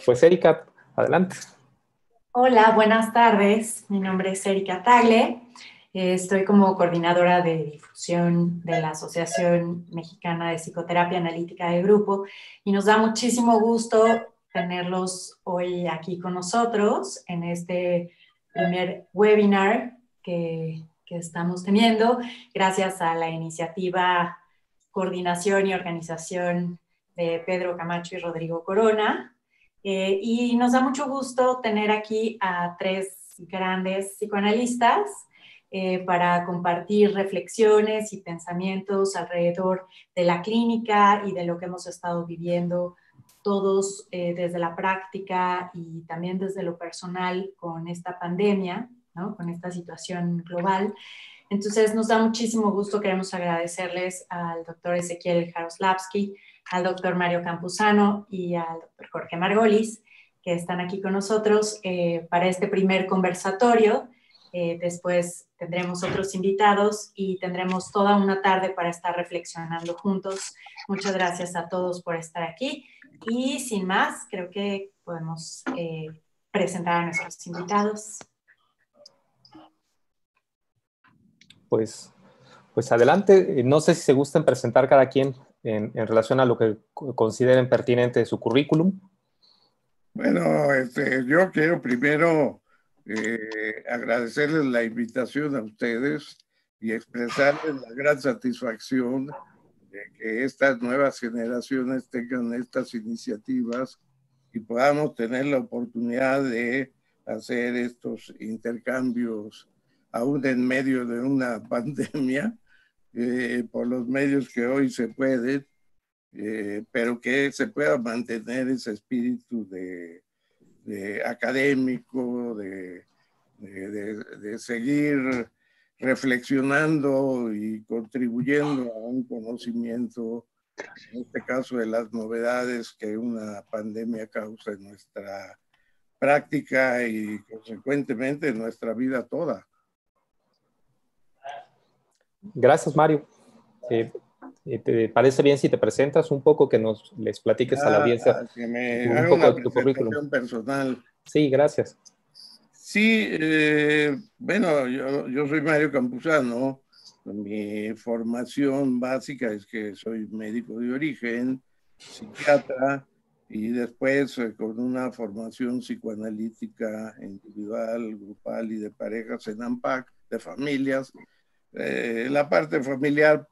Pues Erika, adelante. Hola, buenas tardes. Mi nombre es Erika Tagle. Estoy como coordinadora de difusión de la Asociación Mexicana de Psicoterapia Analítica de Grupo y nos da muchísimo gusto tenerlos hoy aquí con nosotros en este primer webinar que estamos teniendo gracias a la iniciativa Coordinación y Organización de Pedro Camacho y Rodrigo Corona. Y nos da mucho gusto tener aquí a tres grandes psicoanalistas para compartir reflexiones y pensamientos alrededor de la clínica y de lo que hemos estado viviendo todos desde la práctica y también desde lo personal con esta pandemia, ¿no? Con esta situación global. Entonces nos da muchísimo gusto, queremos agradecerles al doctor Ezequiel Jaroslavsky, al doctor Mario Campuzano y al doctor Jorge Margolis, que están aquí con nosotros para este primer conversatorio. Después tendremos otros invitados y tendremos toda una tarde para estar reflexionando juntos. Muchas gracias a todos por estar aquí. Y sin más, creo que podemos presentar a nuestros invitados. Pues adelante. No sé si se gustan presentar cada quien en relación a lo que consideren pertinente de su currículum. Bueno, yo quiero primero agradecerles la invitación a ustedes y expresarles la gran satisfacción de que estas nuevas generaciones tengan estas iniciativas y podamos tener la oportunidad de hacer estos intercambios aún en medio de una pandemia, por los medios que hoy se pueden. Pero que se pueda mantener ese espíritu de académico, de seguir reflexionando y contribuyendo a un conocimiento, en este caso de las novedades que una pandemia causa en nuestra práctica y consecuentemente en nuestra vida toda. Gracias, Mario. ¿Te parece bien si te presentas un poco, que les platiques a la audiencia que me un haga poco una de tu currículum? presentación personal. Sí, gracias. Sí, bueno, yo soy Mario Campuzano. Mi formación básica es que soy médico de origen, psiquiatra, y después con una formación psicoanalítica individual, grupal y de parejas en AMPAC, de familias. La parte familiar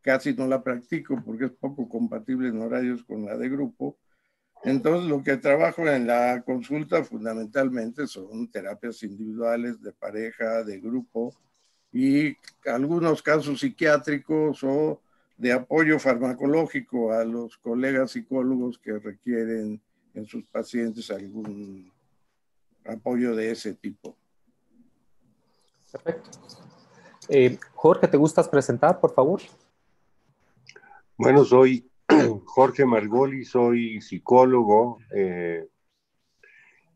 casi no la practico porque es poco compatible en horarios con la de grupo. Entonces, lo que trabajo en la consulta fundamentalmente son terapias individuales, de pareja, de grupo y algunos casos psiquiátricos o de apoyo farmacológico a los colegas psicólogos que requieren en sus pacientes algún apoyo de ese tipo. Perfecto. Jorge, ¿te gustas presentar, por favor? Bueno, soy Jorge Margoli, soy psicólogo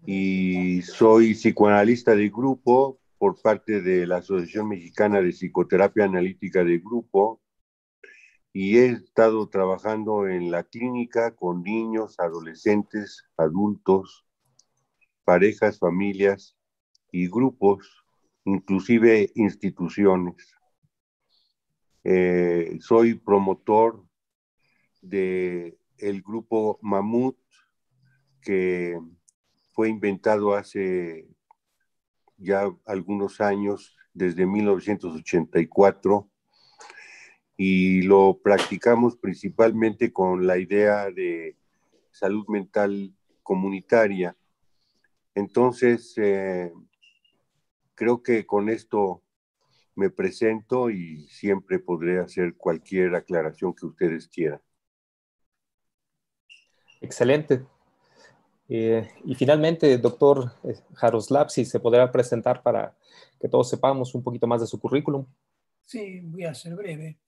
y soy psicoanalista de grupo por parte de la Asociación Mexicana de Psicoterapia Analítica de Grupo, y he estado trabajando en la clínica con niños, adolescentes, adultos, parejas, familias y grupos, inclusive instituciones. Soy promotor del grupo Mamut, que fue inventado hace ya algunos años, desde 1984, y lo practicamos principalmente con la idea de salud mental comunitaria. Entonces, creo que con esto me presento y siempre podré hacer cualquier aclaración que ustedes quieran. Excelente. Y finalmente, doctor Jaroslavsky, ¿se podrá presentar para que todos sepamos un poquito más de su currículum? Sí, voy a ser breve.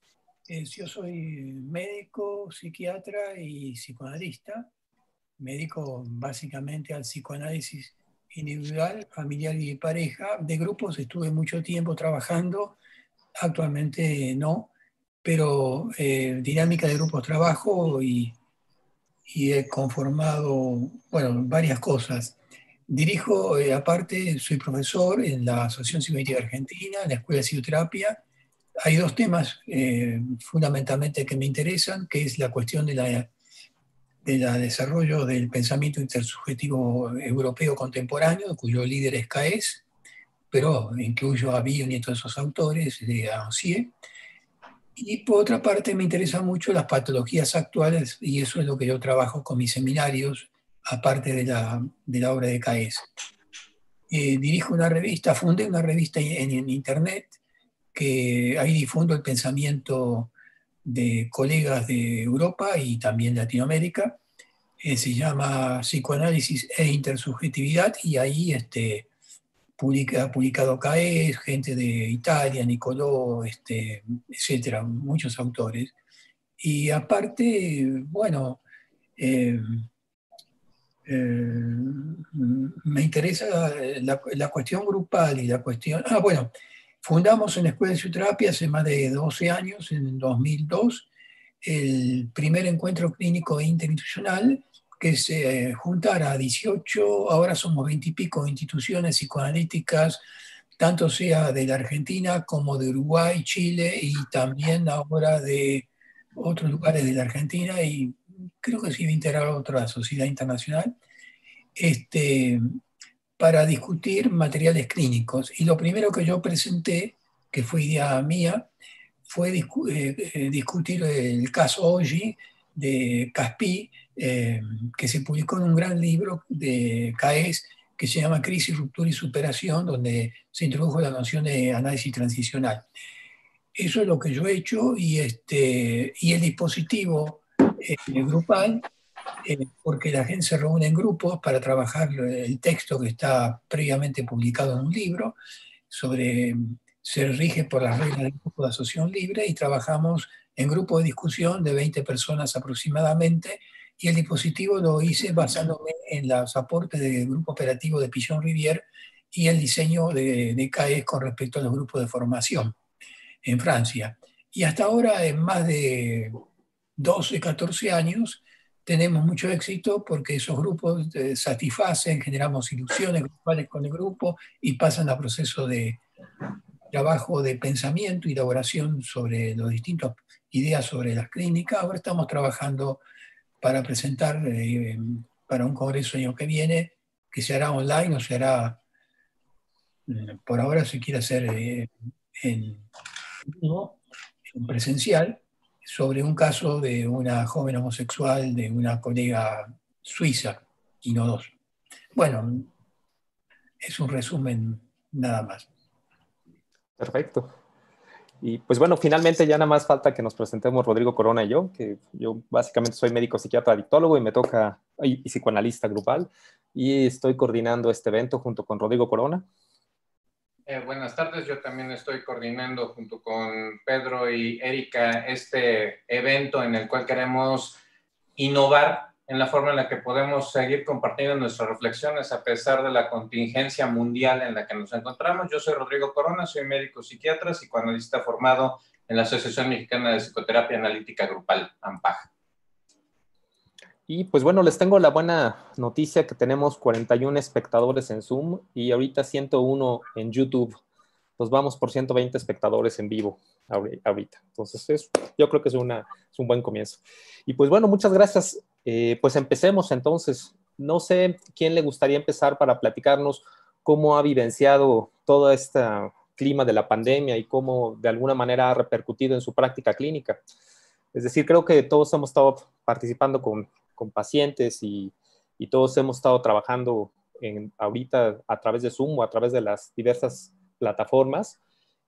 Yo soy médico, psiquiatra y psicoanalista. Me básicamente al psicoanálisis individual, familiar y de pareja. De grupos estuve mucho tiempo trabajando, actualmente no, pero dinámica de grupos trabajo y y he conformado, bueno, varias cosas. Dirijo, aparte, soy profesor en la Asociación Psicoanalítica Argentina, en la Escuela de Psicoterapia. Hay dos temas fundamentalmente que me interesan, que es la cuestión de la desarrollo del pensamiento intersubjetivo europeo contemporáneo, cuyo líder es Caes, pero incluyo a Bion y a todos esos autores, de Ancier. Y por otra parte me interesan mucho las patologías actuales y eso es lo que yo trabajo con mis seminarios, aparte de la obra de Caes. Dirijo una revista, fundé una revista en internet que ahí difundo el pensamiento de colegas de Europa y también Latinoamérica. Se llama Psicoanálisis e Intersubjetividad y ahí ha publicado Caes, gente de Italia, Nicolò, etcétera, muchos autores. Y aparte, bueno, eh, me interesa la cuestión grupal y la cuestión... Ah, bueno, fundamos en la Escuela de Psicoterapia hace más de 12 años, en 2002, el primer encuentro clínico interinstitucional que se juntara a 18, ahora somos 20 y pico instituciones psicoanalíticas, tanto sea de la Argentina como de Uruguay, Chile y también ahora de otros lugares de la Argentina y creo que se iba a integrar otra sociedad internacional, para discutir materiales clínicos. Y lo primero que yo presenté, que fue idea mía, fue discutir el caso Oggi de Caspi, que se publicó en un gran libro de Caes que se llama Crisis, Ruptura y Superación, donde se introdujo la noción de análisis transicional. Eso es lo que yo he hecho y el dispositivo grupal, porque la gente se reúne en grupos para trabajar el texto que está previamente publicado en un libro, se rige por las reglas del grupo de asociación libre y trabajamos en grupo de discusión de 20 personas aproximadamente y el dispositivo lo hice basándome en los aportes del grupo operativo de Pichon Rivière y el diseño de CAES con respecto a los grupos de formación en Francia. Y hasta ahora, en más de 12, 14 años, tenemos mucho éxito porque esos grupos satisfacen, generamos ilusiones grupales con el grupo y pasan a proceso de trabajo de pensamiento y elaboración sobre las distintas ideas sobre las clínicas. Ahora estamos trabajando para presentar para un congreso el año que viene, que se hará online o se hará, por ahora se quiere hacer en presencial, sobre un caso de una joven homosexual de una colega suiza, y no dos. Bueno, es un resumen nada más. Perfecto. Y pues bueno, finalmente ya nada más falta que nos presentemos Rodrigo Corona y yo, que yo básicamente soy médico psiquiatra adictólogo y me toca, y psicoanalista grupal, y estoy coordinando este evento junto con Rodrigo Corona. Buenas tardes, yo también estoy coordinando junto con Pedro y Erika este evento en el cual queremos innovar en la forma en la que podemos seguir compartiendo nuestras reflexiones a pesar de la contingencia mundial en la que nos encontramos. Yo soy Rodrigo Corona, soy médico psiquiatra, psicoanalista formado en la Asociación Mexicana de Psicoterapia Analítica Grupal, AMPAG. Y pues bueno, les tengo la buena noticia que tenemos 41 espectadores en Zoom y ahorita 101 en YouTube. Pues vamos por 120 espectadores en vivo ahorita. Entonces, yo creo que es un buen comienzo. Y pues bueno, muchas gracias. Pues empecemos entonces. No sé quién le gustaría empezar para platicarnos cómo ha vivenciado todo este clima de la pandemia y cómo de alguna manera ha repercutido en su práctica clínica. Es decir, creo que todos hemos estado participando con pacientes y todos hemos estado trabajando ahorita a través de Zoom o a través de las diversas plataformas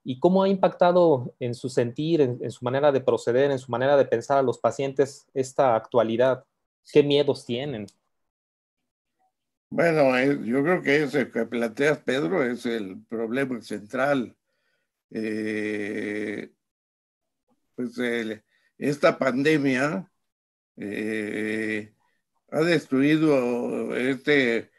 y cómo ha impactado en su sentir, en su manera de proceder, en su manera de pensar a los pacientes esta actualidad. ¿Qué miedos tienen? Bueno, yo creo que ese que planteas, Pedro, es el problema central. Pues esta pandemia ha destruido este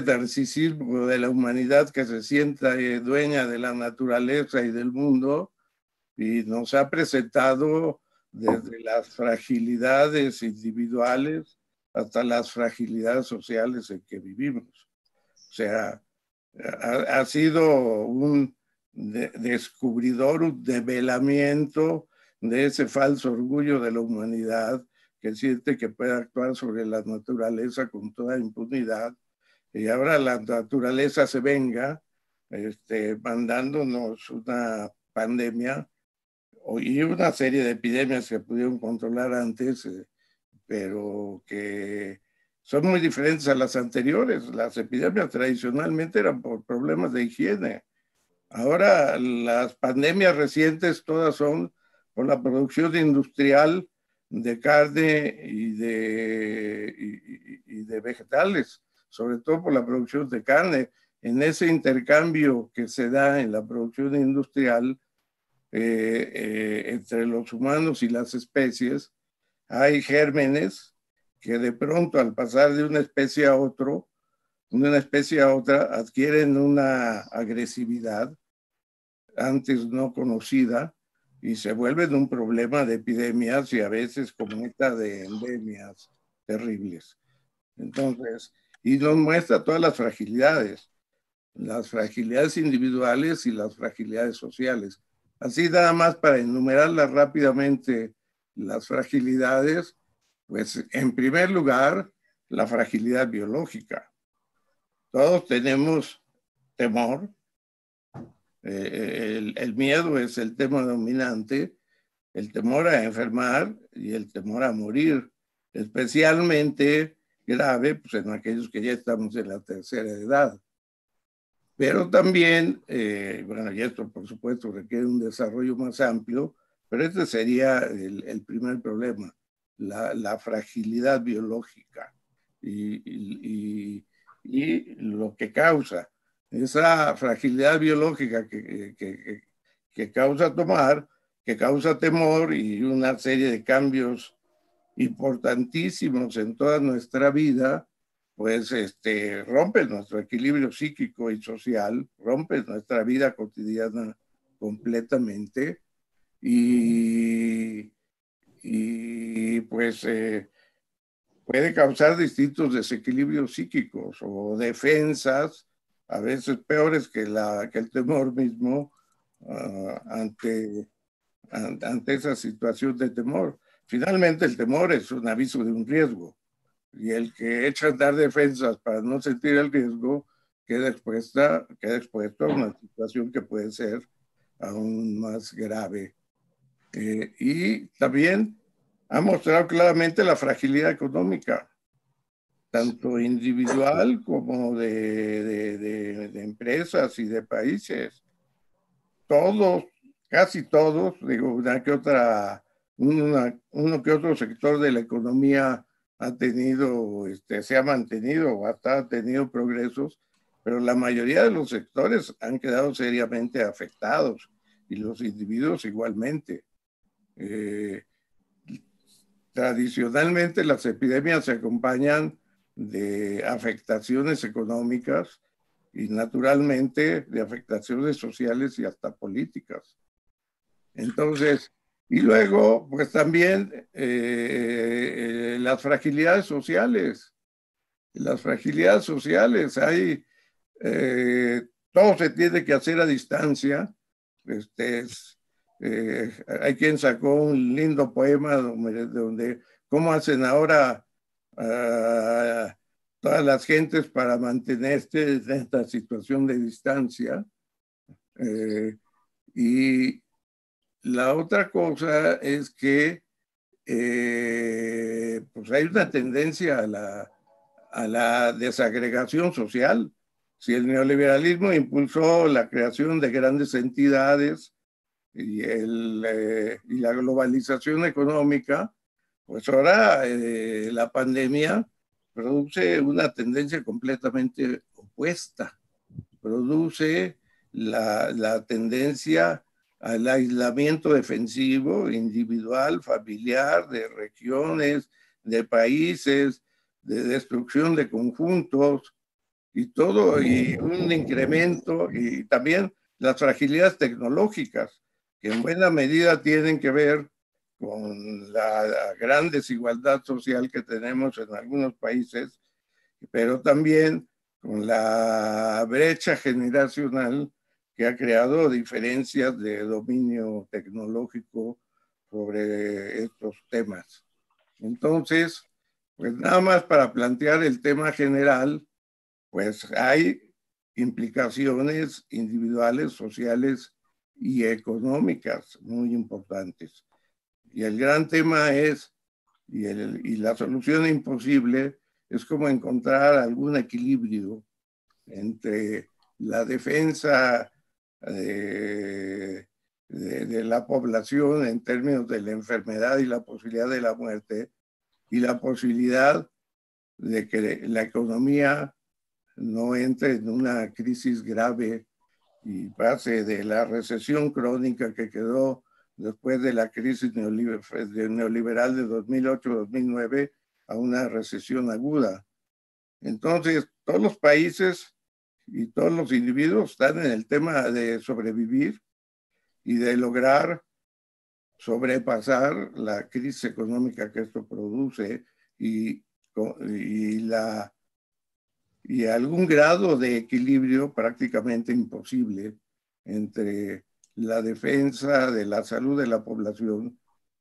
narcisismo de la humanidad que se sienta dueña de la naturaleza y del mundo y nos ha presentado desde las fragilidades individuales hasta las fragilidades sociales en que vivimos. O sea, ha sido un descubridor, un develamiento de ese falso orgullo de la humanidad que siente que puede actuar sobre la naturaleza con toda impunidad, y ahora la naturaleza se venga mandándonos una pandemia y una serie de epidemias que pudieron controlar antes, pero que son muy diferentes a las anteriores. Las epidemias tradicionalmente eran por problemas de higiene. Ahora las pandemias recientes todas son por la producción industrial de carne y de vegetales, sobre todo por la producción de carne. En ese intercambio que se da en la producción industrial entre los humanos y las especies, hay gérmenes que de pronto al pasar de una especie a otra, adquieren una agresividad antes no conocida y se vuelven un problema de epidemias y a veces como esta de endemias terribles. Entonces, y nos muestra todas las fragilidades individuales y las fragilidades sociales. Así nada más para enumerarlas rápidamente, las fragilidades, pues en primer lugar, la fragilidad biológica. Todos tenemos temor. El miedo es el tema dominante, el temor a enfermar y el temor a morir, especialmente grave pues en aquellos que ya estamos en la tercera edad. Pero también, bueno, y esto por supuesto requiere un desarrollo más amplio, pero este sería el primer problema, la fragilidad biológica y lo que causa esa fragilidad biológica que causa que causa temor y una serie de cambios importantísimos en toda nuestra vida, pues rompe nuestro equilibrio psíquico y social, rompe nuestra vida cotidiana completamente y pues puede causar distintos desequilibrios psíquicos o defensas, a veces peores que el temor mismo ante esa situación de temor. Finalmente, el temor es un aviso de un riesgo y el que echa a andar defensas para no sentir el riesgo queda expuesto a una situación que puede ser aún más grave. Y también ha mostrado claramente la fragilidad económica, tanto individual como de empresas y de países. Todos, casi todos, digo, uno que otro sector de la economía ha tenido, se ha mantenido o hasta ha tenido progresos, pero la mayoría de los sectores han quedado seriamente afectados y los individuos igualmente. Tradicionalmente las epidemias se acompañan de afectaciones económicas y naturalmente de afectaciones sociales y hasta políticas. Entonces, y luego, pues también las fragilidades sociales. Las fragilidades sociales, todo se tiene que hacer a distancia. Hay quien sacó un lindo poema donde cómo hacen ahora todas las gentes para mantenerse en esta situación de distancia. Y la otra cosa es que pues hay una tendencia a la desagregación social. Si el neoliberalismo impulsó la creación de grandes entidades y la globalización económica, pues ahora la pandemia produce una tendencia completamente opuesta. Produce la tendencia al aislamiento defensivo individual, familiar, de regiones, de países, de destrucción de conjuntos y todo, y un incremento, y también las fragilidades tecnológicas, que en buena medida tienen que ver con la gran desigualdad social que tenemos en algunos países, pero también con la brecha generacional que ha creado diferencias de dominio tecnológico sobre estos temas. Entonces, pues nada más para plantear el tema general, pues hay implicaciones individuales, sociales y económicas muy importantes. Y el gran tema es, y la solución imposible, es como encontrar algún equilibrio entre la defensa de la población en términos de la enfermedad y la posibilidad de la muerte, y la posibilidad de que la economía no entre en una crisis grave y pase de la recesión crónica que quedó después de la crisis neoliberal de 2008-2009 a una recesión aguda. Entonces, todos los países y todos los individuos están en el tema de sobrevivir y de lograr sobrepasar la crisis económica que esto produce y algún grado de equilibrio prácticamente imposible entre la defensa de la salud de la población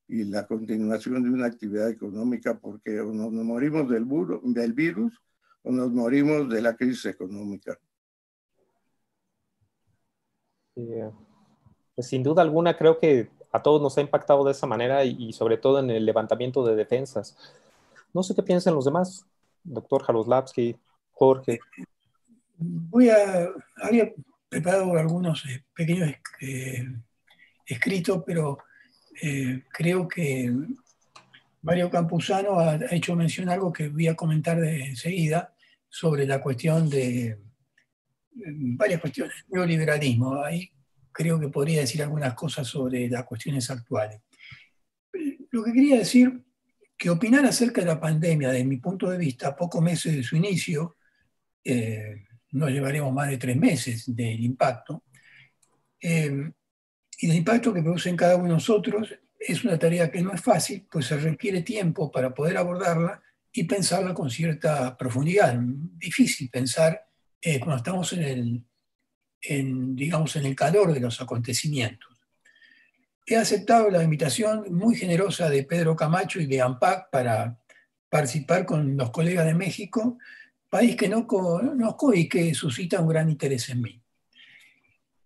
y la continuación de una actividad económica, porque o nos morimos del virus o nos morimos de la crisis económica. Pues sin duda alguna creo que a todos nos ha impactado de esa manera y sobre todo en el levantamiento de defensas. No sé qué piensan los demás, doctor Jaroslavsky, Jorge. Había preparado algunos pequeños escritos, pero creo que Mario Campuzano ha hecho mención a algo que voy a comentar enseguida sobre la cuestión de varias cuestiones, neoliberalismo. Ahí creo que podría decir algunas cosas sobre las cuestiones actuales. Lo que quería decir, que opinar acerca de la pandemia, desde mi punto de vista, a pocos meses de su inicio, no llevaremos más de 3 meses del impacto, y el impacto que produce en cada uno de nosotros es una tarea que no es fácil, pues se requiere tiempo para poder abordarla y pensarla con cierta profundidad. Difícil pensar cuando estamos digamos, en el calor de los acontecimientos. He aceptado la invitación muy generosa de Pedro Camacho y de ANPAC para participar con los colegas de México, país que no conozco y que suscita un gran interés en mí.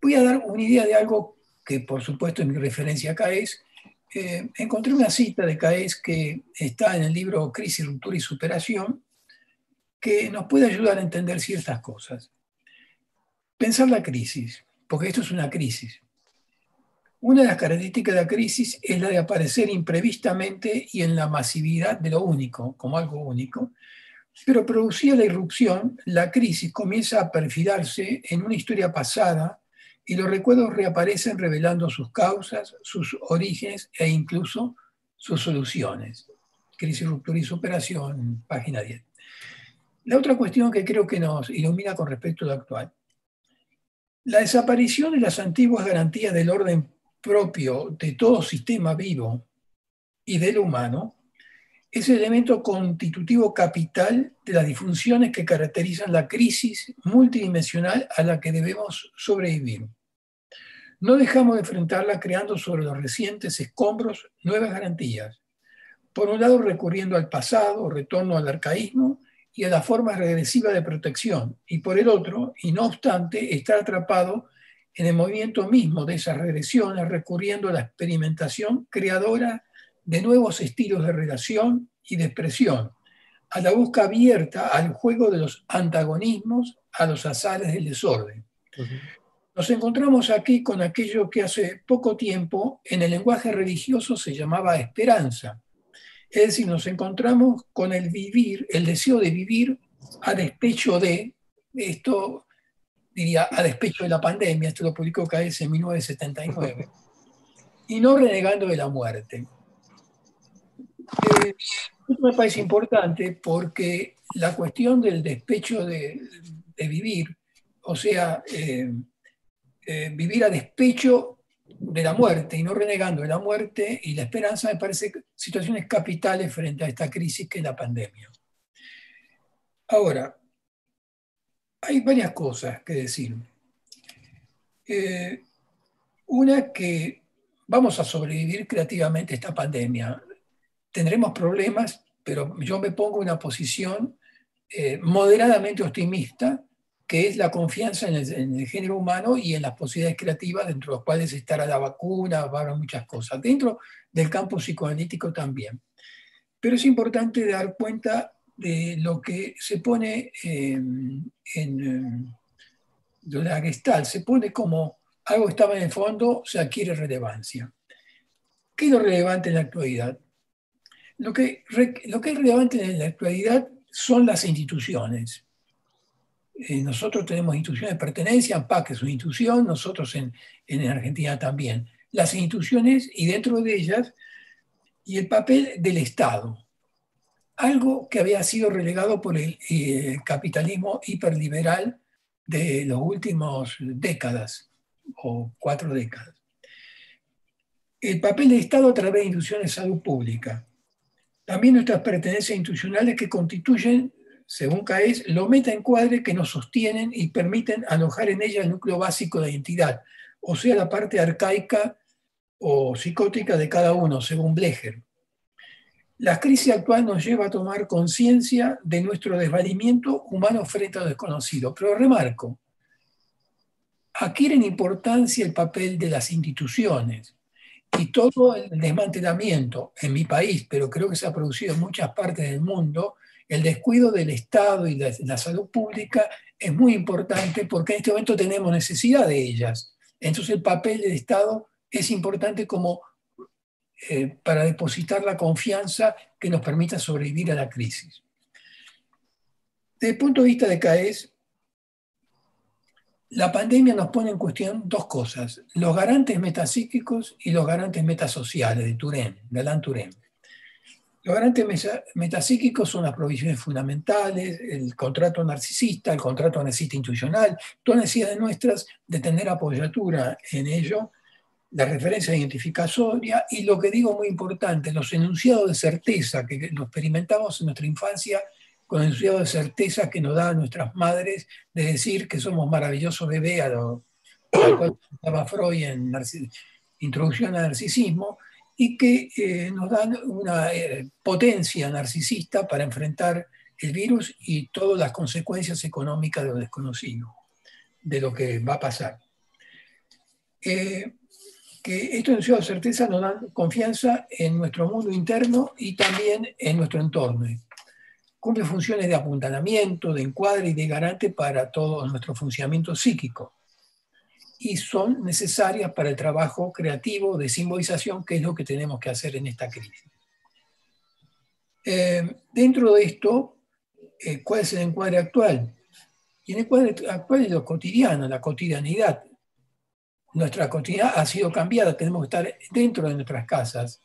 Voy a dar una idea de algo que, por supuesto, mi referencia acá es, encontré una cita de Caes que está en el libro Crisis, Ruptura y Superación, que nos puede ayudar a entender ciertas cosas. Pensar la crisis, porque esto es una crisis. Una de las características de la crisis es la de aparecer imprevistamente y en la masividad de lo único, como algo único, pero producida la irrupción, la crisis comienza a perfilarse en una historia pasada y los recuerdos reaparecen revelando sus causas, sus orígenes e incluso sus soluciones. Crisis, Ruptura y Superación, página 10. La otra cuestión que creo que nos ilumina con respecto a lo actual. La desaparición de las antiguas garantías del orden propio de todo sistema vivo y del humano es el elemento constitutivo capital de las disfunciones que caracterizan la crisis multidimensional a la que debemos sobrevivir. No dejamos de enfrentarla creando sobre los recientes escombros nuevas garantías. Por un lado, recurriendo al pasado, retorno al arcaísmo y a la forma regresiva de protección, y por el otro, y no obstante, estar atrapado en el movimiento mismo de esas regresiones, recurriendo a la experimentación creadora de nuevos estilos de relación y de expresión, a la búsqueda abierta al juego de los antagonismos, a los azares del desorden. Nos encontramos aquí con aquello que hace poco tiempo en el lenguaje religioso se llamaba esperanza. Es decir, nos encontramos con el vivir, el deseo de vivir a despecho de, esto diría, a despecho de la pandemia, esto lo publicó Caes en 1979, y no renegando de la muerte. Esto me parece importante porque la cuestión del despecho de vivir, o sea, vivir a despecho de la muerte y no renegando de la muerte y la esperanza, me parece situaciones capitales frente a esta crisis que es la pandemia. Ahora, hay varias cosas que decir. Una, que vamos a sobrevivir creativamente a esta pandemia. Tendremos problemas, pero yo me pongo en una posición moderadamente optimista, que es la confianza en el género humano y en las posibilidades creativas, dentro de las cuales estará la vacuna, va a haber muchas cosas. Dentro del campo psicoanalítico también. Pero es importante dar cuenta de lo que se pone en la Gestalt, se pone como algo que estaba en el fondo, se adquiere relevancia. ¿Qué es lo relevante en la actualidad? Lo que es relevante en la actualidad son las instituciones. Nosotros tenemos instituciones de pertenencia, ANPAC es una institución, nosotros en Argentina también. Las instituciones y dentro de ellas, y el papel del Estado. Algo que había sido relegado por el capitalismo hiperliberal de las últimas décadas, o 4 décadas. El papel del Estado a través de instituciones de salud pública. También nuestras pertenencias institucionales que constituyen, según CAES, los metaencuadres que nos sostienen y permiten alojar en ellas el núcleo básico de identidad, o sea, la parte arcaica o psicótica de cada uno, según Blecher. La crisis actual nos lleva a tomar conciencia de nuestro desvalimiento humano frente a lo desconocido. Pero remarco, adquieren importancia el papel de las instituciones y todo el desmantelamiento en mi país, pero creo que se ha producido en muchas partes del mundo, el descuido del Estado y la salud pública es muy importante porque en este momento tenemos necesidad de ellas. Entonces el papel del Estado es importante como para depositar la confianza que nos permita sobrevivir a la crisis. Desde el punto de vista de CAES, la pandemia nos pone en cuestión 2 cosas, los garantes metapsíquicos y los garantes metasociales de Alain Touraine. Los garantes metapsíquicos son las provisiones fundamentales, el contrato narcisista institucional, todas necesidades nuestras de tener apoyatura en ello, la referencia identificatoria y lo que digo muy importante, los enunciados de certeza que lo experimentamos en nuestra infancia con enunciados de certeza que nos daban nuestras madres de decir que somos maravillosos bebés, al cual llamaba Freud en Introducción al Narcisismo, y que nos dan una potencia narcisista para enfrentar el virus y todas las consecuencias económicas de lo desconocido, de lo que va a pasar. Que estos enunciados de certeza nos dan confianza en nuestro mundo interno y también en nuestro entorno. Cumple funciones de apuntalamiento, de encuadre y de garante para todo nuestro funcionamiento psíquico. Y son necesarias para el trabajo creativo de simbolización, que es lo que tenemos que hacer en esta crisis. Dentro de esto, ¿cuál es el encuadre actual? Y el encuadre actual es lo cotidiano, la cotidianidad. Nuestra cotidianidad ha sido cambiada, tenemos que estar dentro de nuestras casas.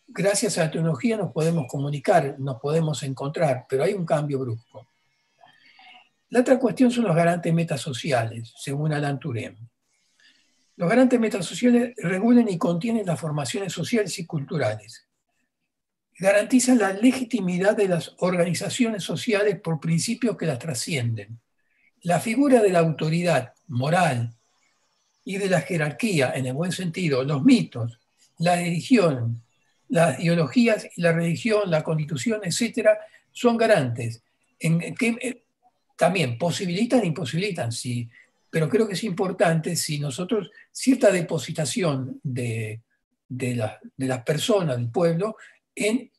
Gracias a la tecnología nos podemos comunicar, nos podemos encontrar, pero hay un cambio brusco. La otra cuestión son los garantes metasociales, según Alain Touraine. Los garantes metasociales regulan y contienen las formaciones sociales y culturales. Garantizan la legitimidad de las organizaciones sociales por principios que las trascienden. La figura de la autoridad moral y de la jerarquía, en el buen sentido, los mitos, la religión, las ideologías y la religión, la constitución, etcétera, son garantes. También posibilitan e imposibilitan, sí, pero creo que es importante si nosotros, cierta depositación de las personas, del pueblo, en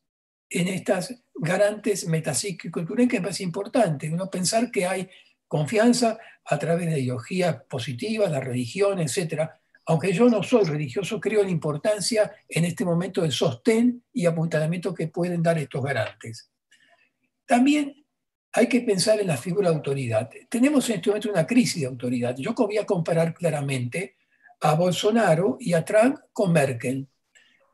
estas garantes metapsíquicos, que me parece importante, uno pensar que hay confianza a través de ideologías positivas, la religión, etcétera. Aunque yo no soy religioso, creo en la importancia en este momento del sostén y apuntalamiento que pueden dar estos garantes. También hay que pensar en la figura de autoridad. Tenemos en este momento una crisis de autoridad. Yo voy a comparar claramente a Bolsonaro y a Trump con Merkel.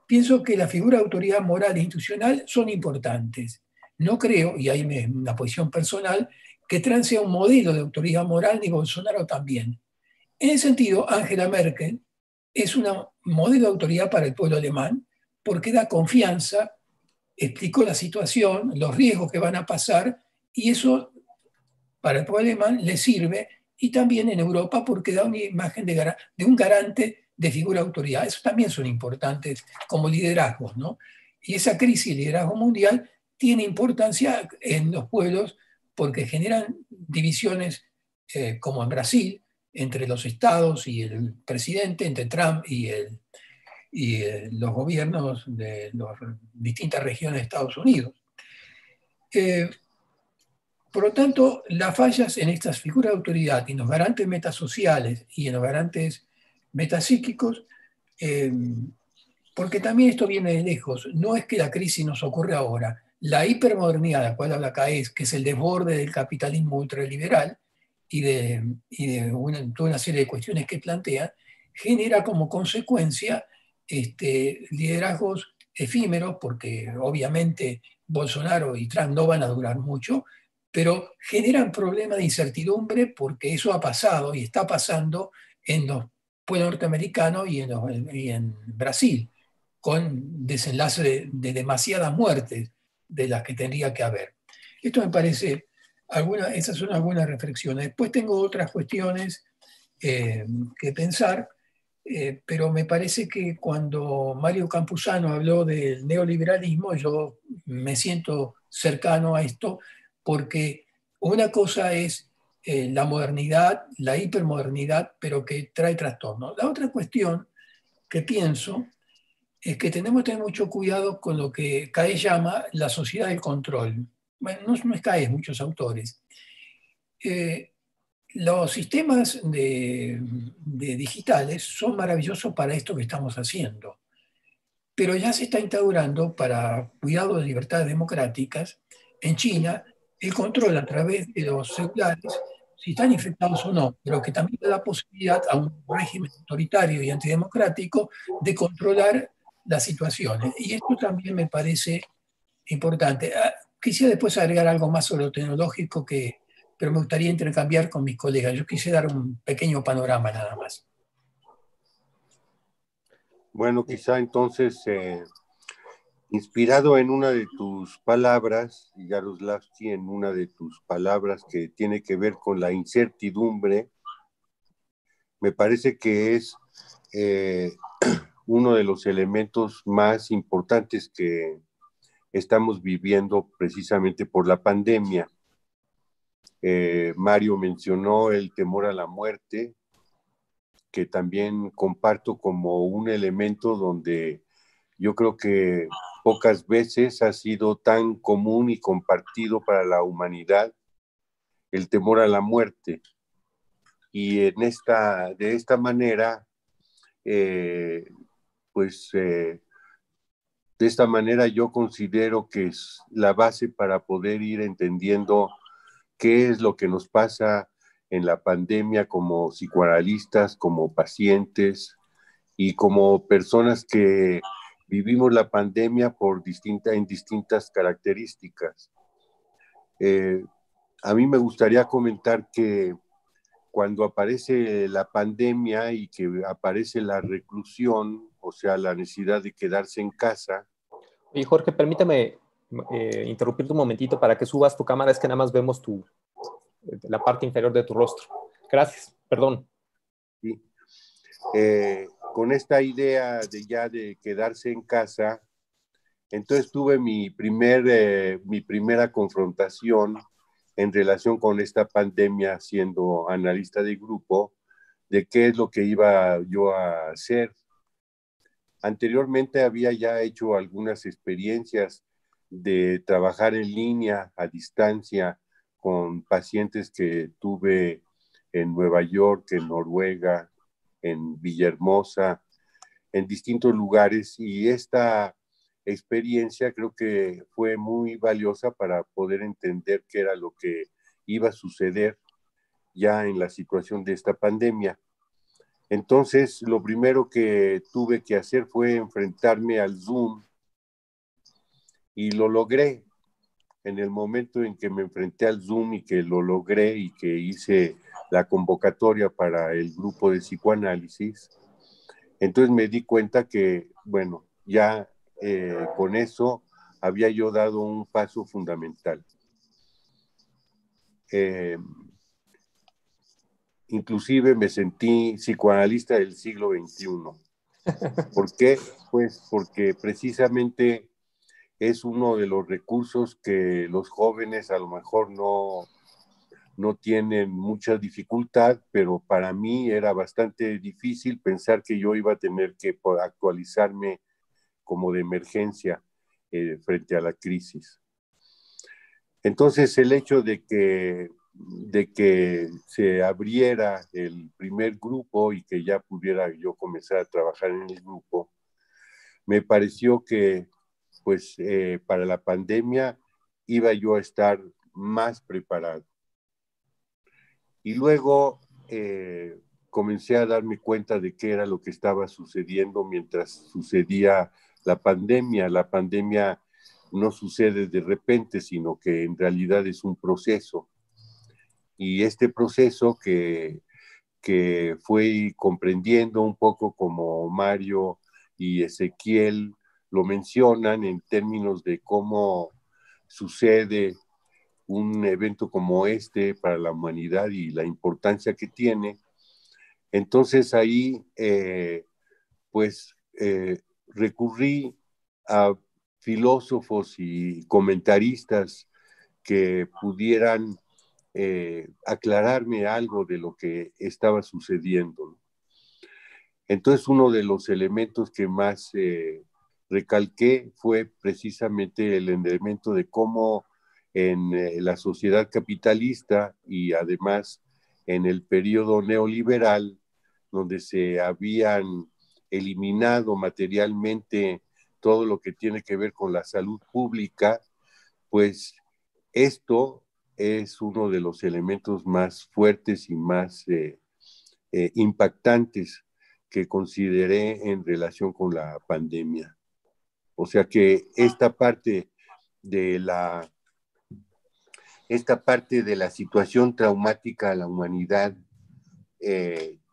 Pienso que la figura de autoridad moral e institucional son importantes. No creo, y ahí es una posición personal, que Trump sea un modelo de autoridad moral ni Bolsonaro también. En ese sentido, Angela Merkel es una modelo de autoridad para el pueblo alemán porque da confianza, explicó la situación, los riesgos que van a pasar, y eso para el pueblo alemán le sirve, y también en Europa porque da una imagen de un garante de figura de autoridad. Eso también son importantes como liderazgos, ¿no? Y esa crisis de liderazgo mundial tiene importancia en los pueblos porque generan divisiones como en Brasil, entre los estados y el presidente, entre Trump y los gobiernos de las distintas regiones de Estados Unidos. Por lo tanto, las fallas en estas figuras de autoridad y en los garantes metasociales y en los garantes metapsíquicos, porque también esto viene de lejos, no es que la crisis nos ocurre ahora, la hipermodernidad de la cual habla Caes, que es el desborde del capitalismo ultraliberal y de toda una serie de cuestiones que plantea, genera como consecuencia liderazgos efímeros, porque obviamente Bolsonaro y Trump no van a durar mucho, pero generan problemas de incertidumbre porque eso ha pasado y está pasando en los pueblos norteamericanos y en Brasil, con desenlace de demasiadas muertes de las que tendría que haber. Esto me parece, esas son algunas reflexiones. Después tengo otras cuestiones que pensar, pero me parece que cuando Mario Campuzano habló del neoliberalismo, yo me siento cercano a esto, porque una cosa es la modernidad, la hipermodernidad, pero que trae trastornos. La otra cuestión que pienso es que tenemos que tener mucho cuidado con lo que Caes llama la sociedad del control. Bueno, no es Caes, muchos autores. Los sistemas de digitales son maravillosos para esto que estamos haciendo, pero ya se está instaurando para cuidado de libertades democráticas en China el control a través de los celulares, si están infectados o no, pero que también da la posibilidad a un régimen autoritario y antidemocrático de controlar las situaciones. Y esto también me parece importante. Quisiera después agregar algo más sobre lo tecnológico, pero me gustaría intercambiar con mis colegas. Yo quise dar un pequeño panorama nada más. Bueno, quizá entonces, inspirado en una de tus palabras, Jaroslavsky, en una de tus palabras que tiene que ver con la incertidumbre, me parece que es uno de los elementos más importantes que estamos viviendo precisamente por la pandemia. Mario mencionó el temor a la muerte, que también comparto como un elemento donde yo creo que pocas veces ha sido tan común y compartido para la humanidad el temor a la muerte. Y de esta manera, de esta manera yo considero que es la base para poder ir entendiendo qué es lo que nos pasa en la pandemia como psicoanalistas, como pacientes y como personas que vivimos la pandemia en distintas características. A mí me gustaría comentar que cuando aparece la pandemia y que aparece la reclusión, o sea, la necesidad de quedarse en casa. Oye, Jorge, permíteme interrumpirte un momentito para que subas tu cámara, es que nada más vemos la parte inferior de tu rostro. Gracias, perdón. Sí. Con esta idea de quedarse en casa, entonces tuve mi primera confrontación en relación con esta pandemia siendo analista de grupo, de qué es lo que iba yo a hacer. Anteriormente había ya hecho algunas experiencias de trabajar en línea, a distancia, con pacientes que tuve en Nueva York, en Noruega, en Villahermosa, en distintos lugares, y esta experiencia creo que fue muy valiosa para poder entender qué era lo que iba a suceder ya en la situación de esta pandemia. Entonces, lo primero que tuve que hacer fue enfrentarme al Zoom y lo logré. En el momento en que me enfrenté al Zoom y que lo logré y que hice la convocatoria para el grupo de psicoanálisis, Entonces me di cuenta que, bueno, ya con eso había yo dado un paso fundamental. Inclusive me sentí psicoanalista del siglo XXI. ¿Por qué? Pues porque precisamente es uno de los recursos que los jóvenes a lo mejor no tienen mucha dificultad, pero para mí era bastante difícil pensar que yo iba a tener que actualizarme como de emergencia frente a la crisis. Entonces el hecho de que se abriera el primer grupo y que ya pudiera yo comenzar a trabajar en el grupo, me pareció que pues para la pandemia iba yo a estar más preparado. Y luego comencé a darme cuenta de qué era lo que estaba sucediendo mientras sucedía la pandemia. La pandemia no sucede de repente, sino que en realidad es un proceso. Y este proceso que fui comprendiendo un poco como Mario y Ezequiel lo mencionan en términos de cómo sucede un evento como este para la humanidad y la importancia que tiene. Entonces ahí recurrí a filósofos y comentaristas que pudieran aclararme algo de lo que estaba sucediendo. Entonces uno de los elementos que más recalqué fue precisamente el elemento de cómo en la sociedad capitalista y además en el periodo neoliberal, donde se habían eliminado materialmente todo lo que tiene que ver con la salud pública, pues esto es uno de los elementos más fuertes y más impactantes que consideré en relación con la pandemia. O sea que esta parte de la situación traumática a la humanidad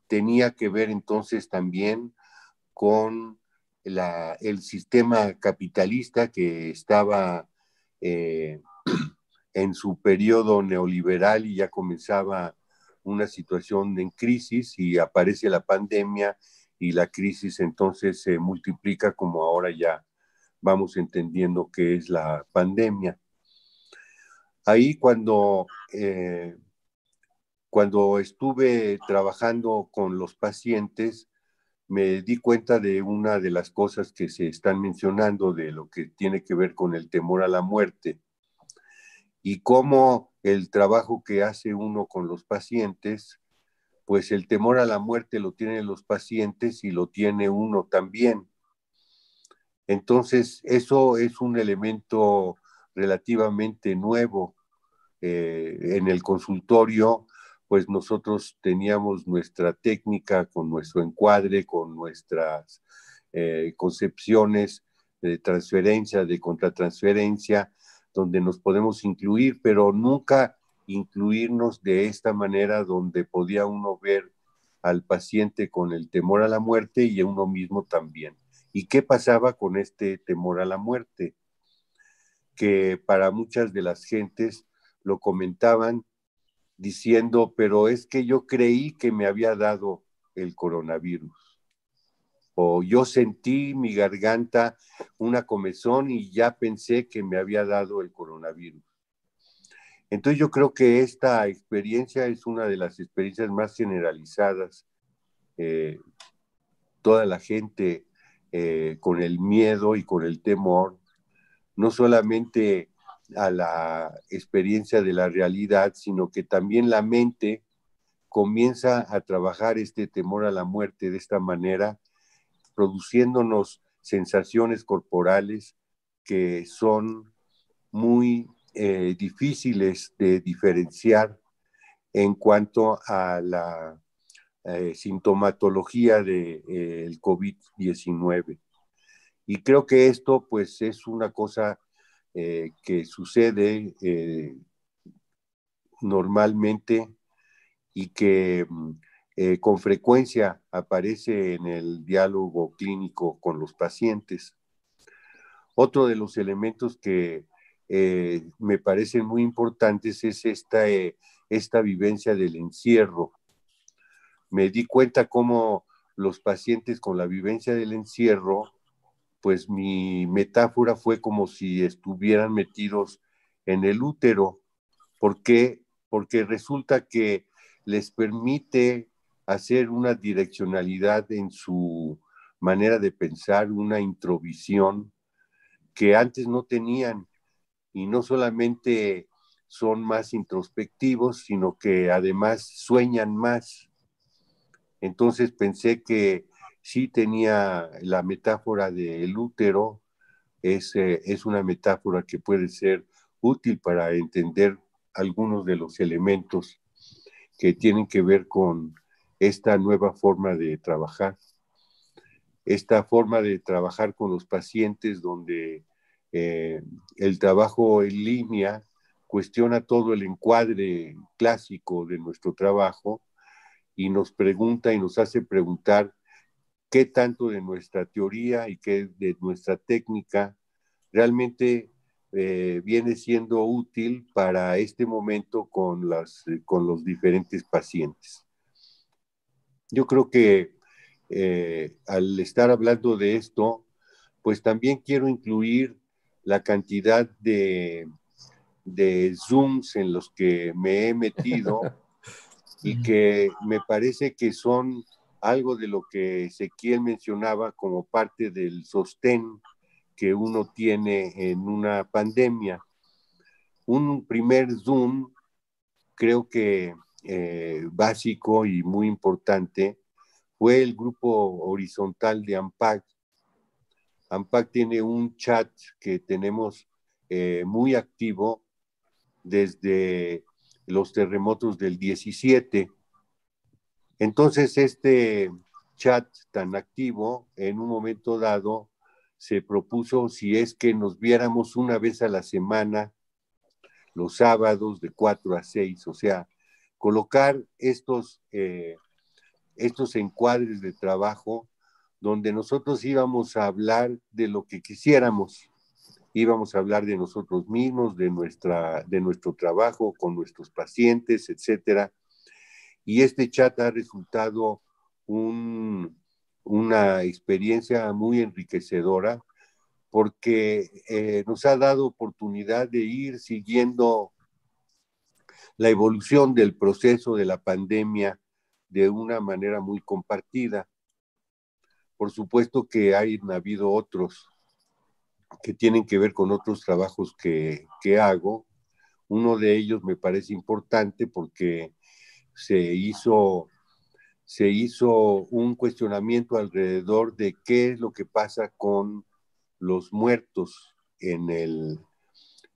tenía que ver entonces también con el sistema capitalista que estaba en su periodo neoliberal y ya comenzaba una situación en crisis y aparece la pandemia y la crisis entonces se multiplica como ahora ya vamos entendiendo qué es la pandemia. Ahí cuando estuve trabajando con los pacientes, me di cuenta de una de las cosas que se están mencionando de lo que tiene que ver con el temor a la muerte y cómo el trabajo que hace uno con los pacientes, pues el temor a la muerte lo tienen los pacientes y lo tiene uno también. Entonces, eso es un elemento relativamente nuevo. En el consultorio, pues nosotros teníamos nuestra técnica con nuestro encuadre, con nuestras concepciones de transferencia, de contratransferencia, donde nos podemos incluir, pero nunca incluirnos de esta manera donde podía uno ver al paciente con el temor a la muerte y a uno mismo también. ¿Y qué pasaba con este temor a la muerte? Que para muchas de las gentes lo comentaban diciendo, pero es que yo creí que me había dado el coronavirus. O yo sentí mi garganta una comezón y ya pensé que me había dado el coronavirus. Entonces yo creo que esta experiencia es una de las experiencias más generalizadas. Toda la gente con el miedo y con el temor, no solamente a la experiencia de la realidad, sino que también la mente comienza a trabajar este temor a la muerte de esta manera, produciéndonos sensaciones corporales que son muy difíciles de diferenciar en cuanto a la sintomatología del COVID-19. Y creo que esto pues es una cosa que sucede normalmente y que con frecuencia aparece en el diálogo clínico con los pacientes. Otro de los elementos que me parecen muy importantes es esta vivencia del encierro. Me di cuenta cómo los pacientes con la vivencia del encierro, pues mi metáfora fue como si estuvieran metidos en el útero. ¿Por qué? Porque resulta que les permite hacer una direccionalidad en su manera de pensar, una introvisión que antes no tenían, y no solamente son más introspectivos, sino que además sueñan más. Entonces pensé que sí tenía la metáfora del útero, es una metáfora que puede ser útil para entender algunos de los elementos que tienen que ver con esta nueva forma de trabajar. Esta forma de trabajar con los pacientes donde el trabajo en línea cuestiona todo el encuadre clásico de nuestro trabajo y nos pregunta y nos hace preguntar qué tanto de nuestra teoría y qué de nuestra técnica realmente viene siendo útil para este momento con los diferentes pacientes. Yo creo que al estar hablando de esto, pues también quiero incluir la cantidad de Zooms en los que me he metido y que me parece que son algo de lo que Ezequiel mencionaba como parte del sostén que uno tiene en una pandemia. Un primer Zoom, creo que básico y muy importante, fue el grupo horizontal de AMPAC. AMPAC tiene un chat que tenemos muy activo desde los terremotos del 17. Entonces, este chat tan activo, en un momento dado, se propuso si es que nos viéramos una vez a la semana, los sábados de 4 a 6, o sea, colocar estos encuadres de trabajo donde nosotros íbamos a hablar de lo que quisiéramos. Íbamos a hablar de nosotros mismos, de nuestro trabajo con nuestros pacientes, etcétera. Y este chat ha resultado una experiencia muy enriquecedora porque nos ha dado oportunidad de ir siguiendo la evolución del proceso de la pandemia de una manera muy compartida. Por supuesto que ha habido otros que tienen que ver con otros trabajos que hago. Uno de ellos me parece importante porque se hizo un cuestionamiento alrededor de qué es lo que pasa con los muertos en el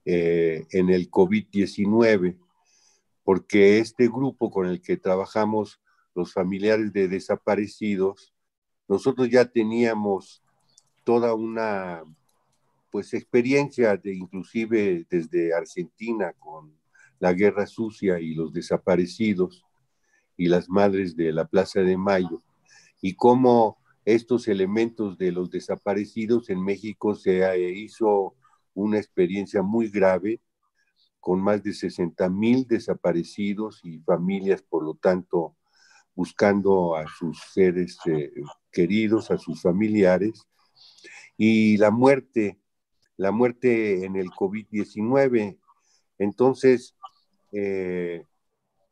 COVID-19, porque este grupo con el que trabajamos, los familiares de desaparecidos, nosotros ya teníamos toda una experiencia inclusive desde Argentina con la Guerra Sucia y los desaparecidos y las madres de la Plaza de Mayo, y cómo estos elementos de los desaparecidos en México se hizo una experiencia muy grave, con más de 60,000 desaparecidos y familias, por lo tanto, buscando a sus seres queridos, a sus familiares, y la muerte en el COVID-19. Entonces,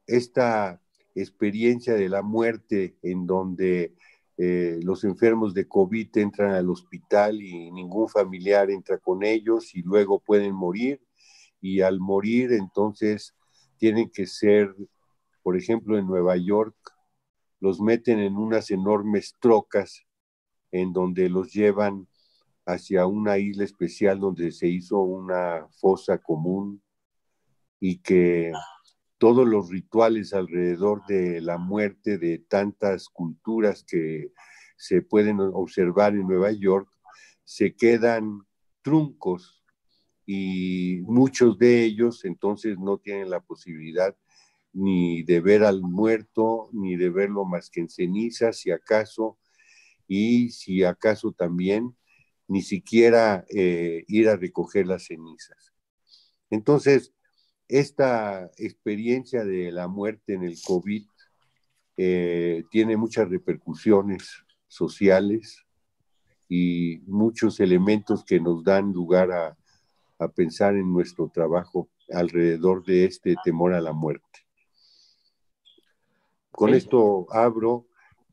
esta experiencia de la muerte en donde los enfermos de COVID entran al hospital y ningún familiar entra con ellos y luego pueden morir, y al morir entonces tienen que ser, por ejemplo, en Nueva York, los meten en unas enormes trocas en donde los llevan hacia una isla especial donde se hizo una fosa común, y que todos los rituales alrededor de la muerte de tantas culturas que se pueden observar en Nueva York se quedan truncos, y muchos de ellos entonces no tienen la posibilidad ni de ver al muerto, ni de verlo más que en cenizas, si acaso, y si acaso también, ni siquiera ir a recoger las cenizas. Entonces, esta experiencia de la muerte en el COVID tiene muchas repercusiones sociales y muchos elementos que nos dan lugar a pensar en nuestro trabajo alrededor de este temor a la muerte. Con esto abro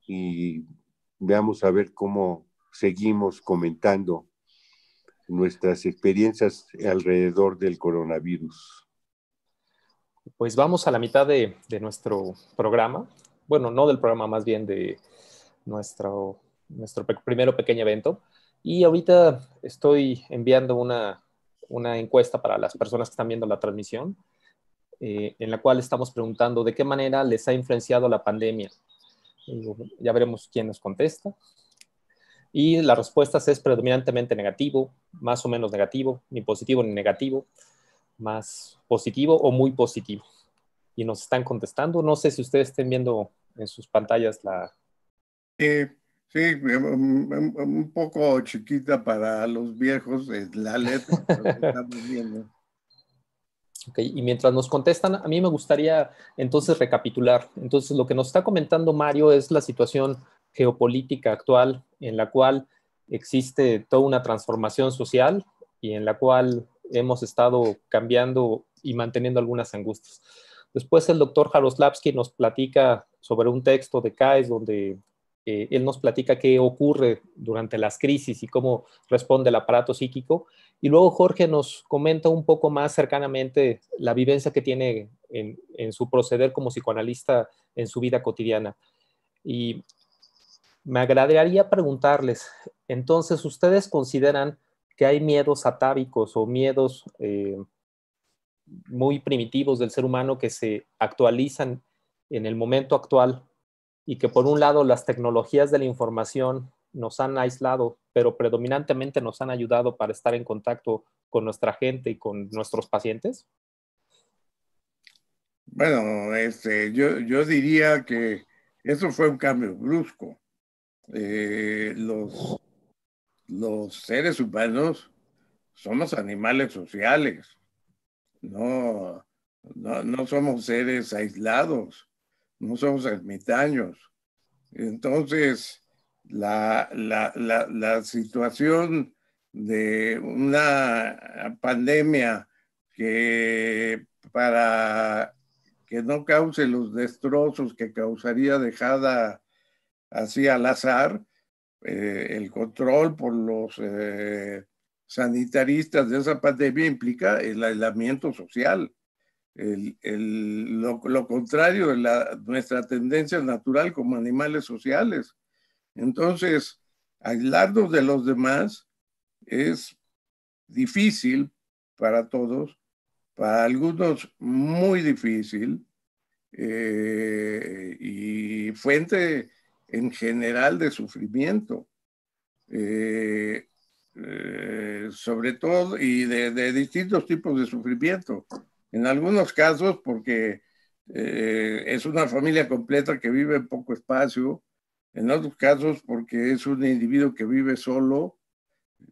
y veamos a ver cómo seguimos comentando nuestras experiencias alrededor del coronavirus. Pues vamos a la mitad de nuestro programa. Bueno, no del programa, más bien de nuestro primero pequeño evento. Y ahorita estoy enviando una encuesta para las personas que están viendo la transmisión, en la cual estamos preguntando de qué manera les ha influenciado la pandemia. Ya veremos quién nos contesta. Y las respuestas es predominantemente negativo, más o menos negativo, ni positivo ni negativo, más positivo o muy positivo. Y nos están contestando. No sé si ustedes estén viendo en sus pantallas la... Sí, un poco chiquita para los viejos, la letra, pero estamos viendo. Okay. Y mientras nos contestan, a mí me gustaría entonces recapitular. Entonces, lo que nos está comentando Mario es la situación geopolítica actual en la cual existe toda una transformación social y en la cual hemos estado cambiando y manteniendo algunas angustias. Después el doctor Jaroslavsky nos platica sobre un texto de CAES donde él nos platica qué ocurre durante las crisis y cómo responde el aparato psíquico. Y luego Jorge nos comenta un poco más cercanamente la vivencia que tiene en su proceder como psicoanalista en su vida cotidiana. Y me agradaría preguntarles, entonces, ¿ustedes consideran que hay miedos atávicos o miedos muy primitivos del ser humano que se actualizan en el momento actual y que por un lado las tecnologías de la información nos han aislado, pero predominantemente nos han ayudado para estar en contacto con nuestra gente y con nuestros pacientes? Bueno, yo diría que eso fue un cambio brusco. Los seres humanos somos animales sociales, no somos seres aislados, no somos ermitaños. Entonces, la situación de una pandemia que para que no cause los destrozos que causaría dejada así al azar, el control por los sanitaristas de esa pandemia implica el aislamiento social. Lo contrario de nuestra tendencia natural como animales sociales. Entonces, aislarnos de los demás es difícil para todos, para algunos muy difícil, y fuente en general de sufrimiento, sobre todo, y de distintos tipos de sufrimiento. En algunos casos porque es una familia completa que vive en poco espacio, en otros casos porque es un individuo que vive solo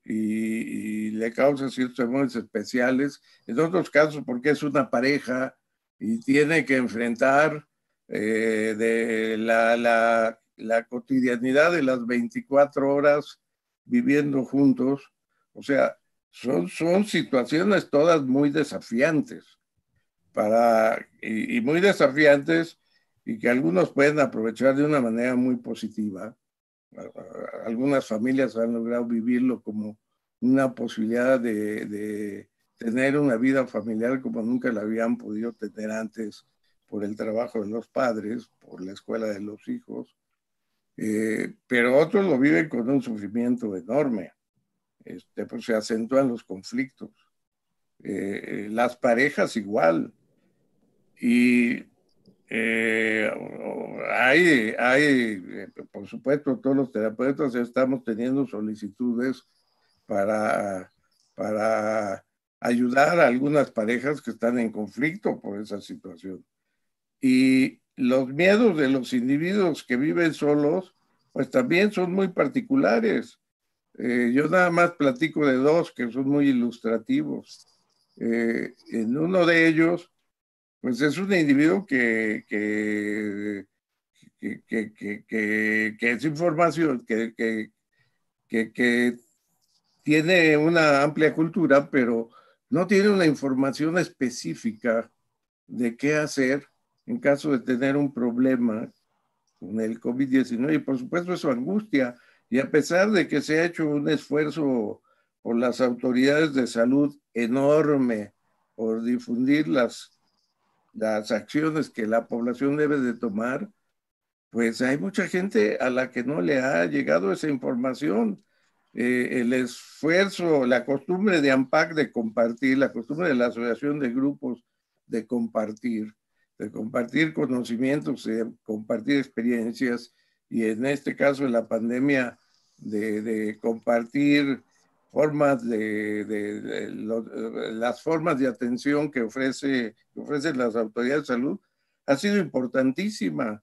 y le causa ciertos temores especiales, en otros casos porque es una pareja y tiene que enfrentar de la cotidianidad de las 24 horas viviendo juntos. O sea, son situaciones todas muy desafiantes y muy desafiantes, y que algunos pueden aprovechar de una manera muy positiva. Algunas familias han logrado vivirlo como una posibilidad de tener una vida familiar como nunca la habían podido tener antes por el trabajo de los padres, por la escuela de los hijos, pero otros lo viven con un sufrimiento enorme. Pues se acentúan los conflictos. Las parejas igual. Y por supuesto, todos los terapeutas estamos teniendo solicitudes para ayudar a algunas parejas que están en conflicto por esa situación. Y los miedos de los individuos que viven solos, pues también son muy particulares. Yo nada más platico de dos que son muy ilustrativos. En uno de ellos, pues es un individuo que es información, que tiene una amplia cultura, pero no tiene una información específica de qué hacer en caso de tener un problema con el COVID-19 y por supuesto su angustia. Y a pesar de que se ha hecho un esfuerzo por las autoridades de salud enorme por difundir las acciones que la población debe de tomar, pues hay mucha gente a la que no le ha llegado esa información. El esfuerzo, la costumbre de AMPAC de compartir, la costumbre de la Asociación de Grupos de compartir conocimientos, de compartir experiencias, y en este caso en la pandemia de compartir formas las formas de atención que ofrecen las autoridades de salud, ha sido importantísima.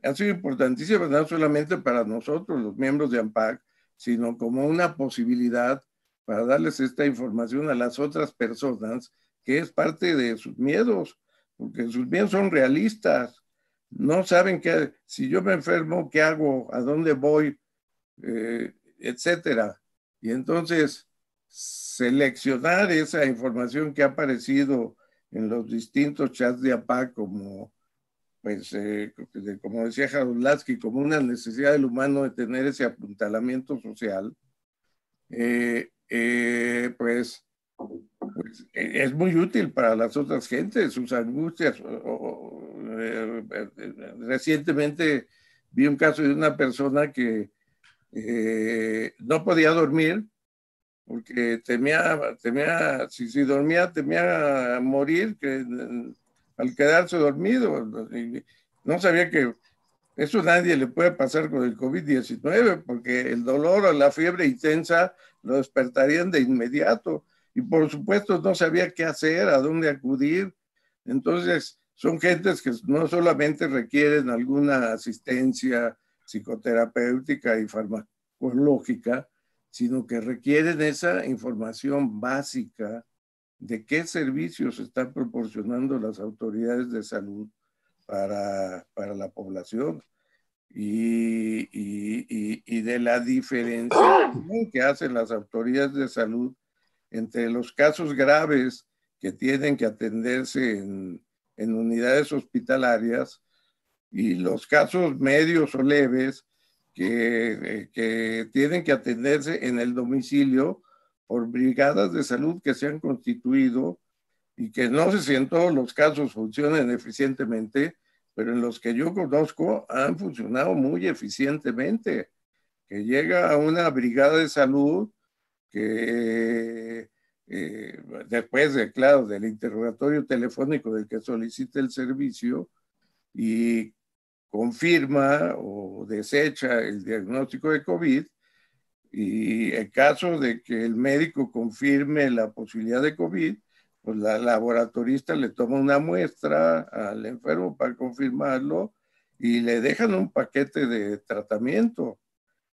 Ha sido importantísima no solamente para nosotros, los miembros de AMPAC, sino como una posibilidad para darles esta información a las otras personas, que es parte de sus miedos, porque sus miedos son realistas. No saben qué, si yo me enfermo, qué hago, a dónde voy, etcétera. Y entonces, seleccionar esa información que ha aparecido en los distintos chats de AMPAC como pues, como decía Jaroslavsky, como una necesidad del humano de tener ese apuntalamiento social, pues es muy útil para las otras gentes, sus angustias. Recientemente vi un caso de una persona que no podía dormir porque si dormía, temía morir, al quedarse dormido. No sabía que eso nadie le puede pasar con el COVID-19, porque el dolor o la fiebre intensa lo despertarían de inmediato. Y por supuesto no sabía qué hacer, a dónde acudir. Entonces son gentes que no solamente requieren alguna asistencia psicoterapéutica y farmacológica, sino que requieren esa información básica de qué servicios están proporcionando las autoridades de salud para la población y de la diferenciación que hacen las autoridades de salud entre los casos graves que tienen que atenderse en unidades hospitalarias y los casos medios o leves que tienen que atenderse en el domicilio por brigadas de salud que se han constituido y que no sé si en todos los casos funcionan eficientemente, pero en los que yo conozco han funcionado muy eficientemente. Que llega a una brigada de salud que después claro, del interrogatorio telefónico del que solicita el servicio y confirma o desecha el diagnóstico de COVID, y en caso de que el médico confirme la posibilidad de COVID, pues la laboratorista le toma una muestra al enfermo para confirmarlo y le dejan un paquete de tratamiento.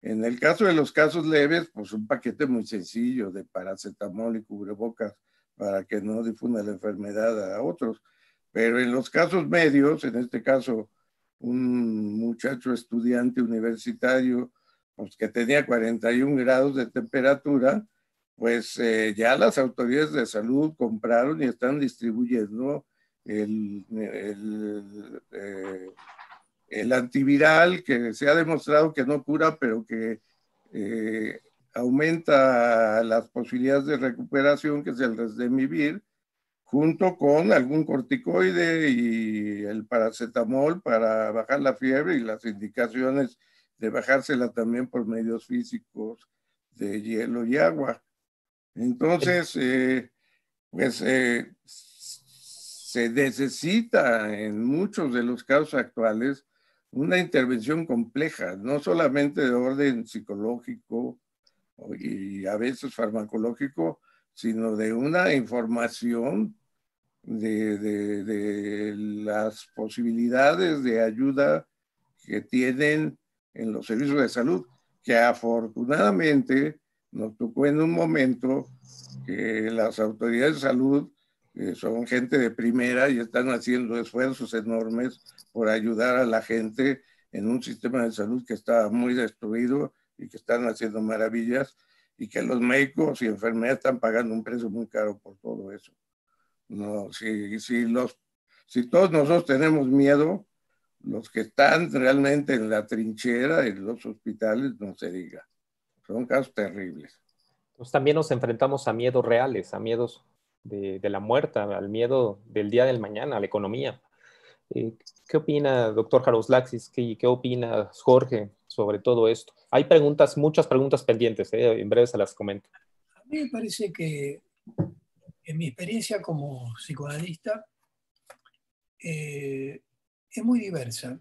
En el caso de los casos leves, pues un paquete muy sencillo de paracetamol y cubrebocas para que no difunda la enfermedad a otros. Pero en los casos medios, en este caso un muchacho estudiante universitario pues, que tenía 41 grados de temperatura, pues ya las autoridades de salud compraron y están distribuyendo el antiviral que se ha demostrado que no cura, pero que aumenta las posibilidades de recuperación, que es el Remdesivir, junto con algún corticoide y el paracetamol para bajar la fiebre y las indicaciones de bajársela también por medios físicos de hielo y agua. Entonces, pues se necesita en muchos de los casos actuales una intervención compleja, no solamente de orden psicológico y a veces farmacológico, sino de una información de las posibilidades de ayuda que tienen en los servicios de salud, que afortunadamente nos tocó en un momento que las autoridades de salud son gente de primera y están haciendo esfuerzos enormes por ayudar a la gente en un sistema de salud que está muy destruido y que están haciendo maravillas, y que los médicos y enfermeras están pagando un precio muy caro por todo eso. No, si todos nosotros tenemos miedo, los que están realmente en la trinchera, en los hospitales, no se diga. Son casos terribles. Pues también nos enfrentamos a miedos reales, a miedos de la muerte, al miedo del día del mañana, a la economía. ¿Qué opina, doctor Jaroslavskis? ¿Qué opina Jorge sobre todo esto? Hay preguntas, muchas preguntas pendientes, en breve se las comento. A mí me parece que en mi experiencia como psicoanalista es muy diversa.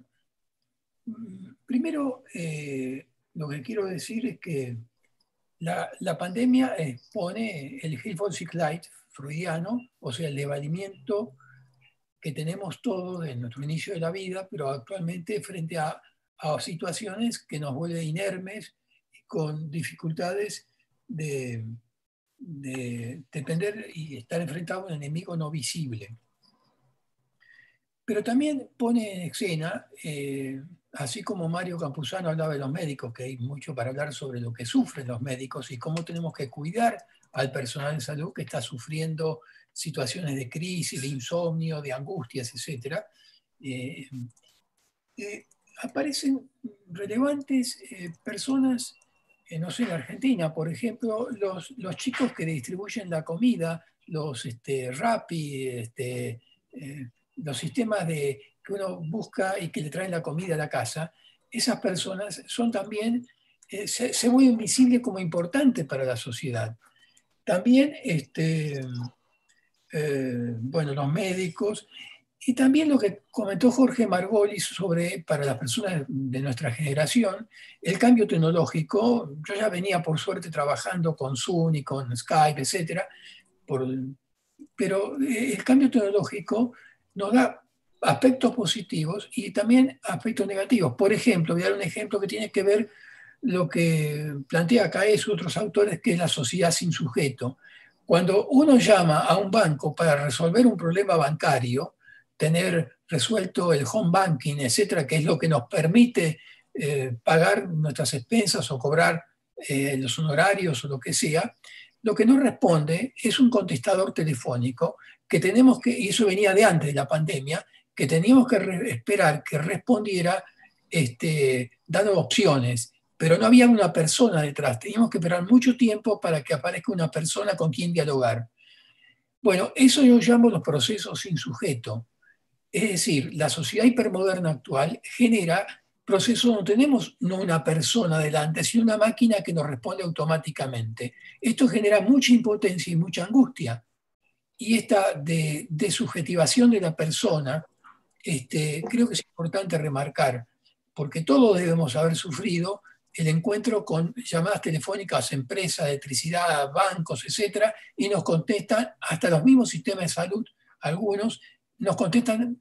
Primero, lo que quiero decir es que la pandemia expone el Hilflosigkeit freudiano, o sea, el devalimiento que tenemos todos en nuestro inicio de la vida, pero actualmente frente a situaciones que nos vuelven inermes y con dificultades de depender y estar enfrentado a un enemigo no visible. Pero también pone en escena, así como Mario Campuzano hablaba de los médicos, que hay mucho para hablar sobre lo que sufren los médicos y cómo tenemos que cuidar al personal de salud que está sufriendo situaciones de crisis, de insomnio, de angustias, etc. Aparecen relevantes personas, no sé, en Argentina, por ejemplo, los chicos que distribuyen la comida, los Rappi, los sistemas que uno busca y que le traen la comida a la casa, esas personas son también, se vuelven visibles como importantes para la sociedad. También, bueno, los médicos, y también lo que comentó Jorge Margolis sobre, para las personas de nuestra generación, el cambio tecnológico. Yo ya venía, por suerte, trabajando con Zoom y con Skype, etc. Pero el cambio tecnológico nos da aspectos positivos y también aspectos negativos. Por ejemplo, voy a dar un ejemplo que tiene que ver lo que plantea Caes y otros autores, que es la sociedad sin sujeto. Cuando uno llama a un banco para resolver un problema bancario, tener resuelto el home banking, etcétera, que es lo que nos permite pagar nuestras expensas o cobrar los honorarios o lo que sea, lo que nos responde es un contestador telefónico que tenemos que, y eso venía de antes de la pandemia, que teníamos que esperar que respondiera dando opciones, pero no había una persona detrás. Teníamos que esperar mucho tiempo para que aparezca una persona con quien dialogar. Bueno, eso yo llamo los procesos sin sujeto. Es decir, la sociedad hipermoderna actual genera procesos donde tenemos no una persona delante, sino una máquina que nos responde automáticamente. Esto genera mucha impotencia y mucha angustia. Y esta desubjetivación de la persona, creo que es importante remarcar, porque todos debemos haber sufrido el encuentro con llamadas telefónicas, empresas de electricidad, bancos, etcétera, y nos contestan, hasta los mismos sistemas de salud, algunos, nos contestan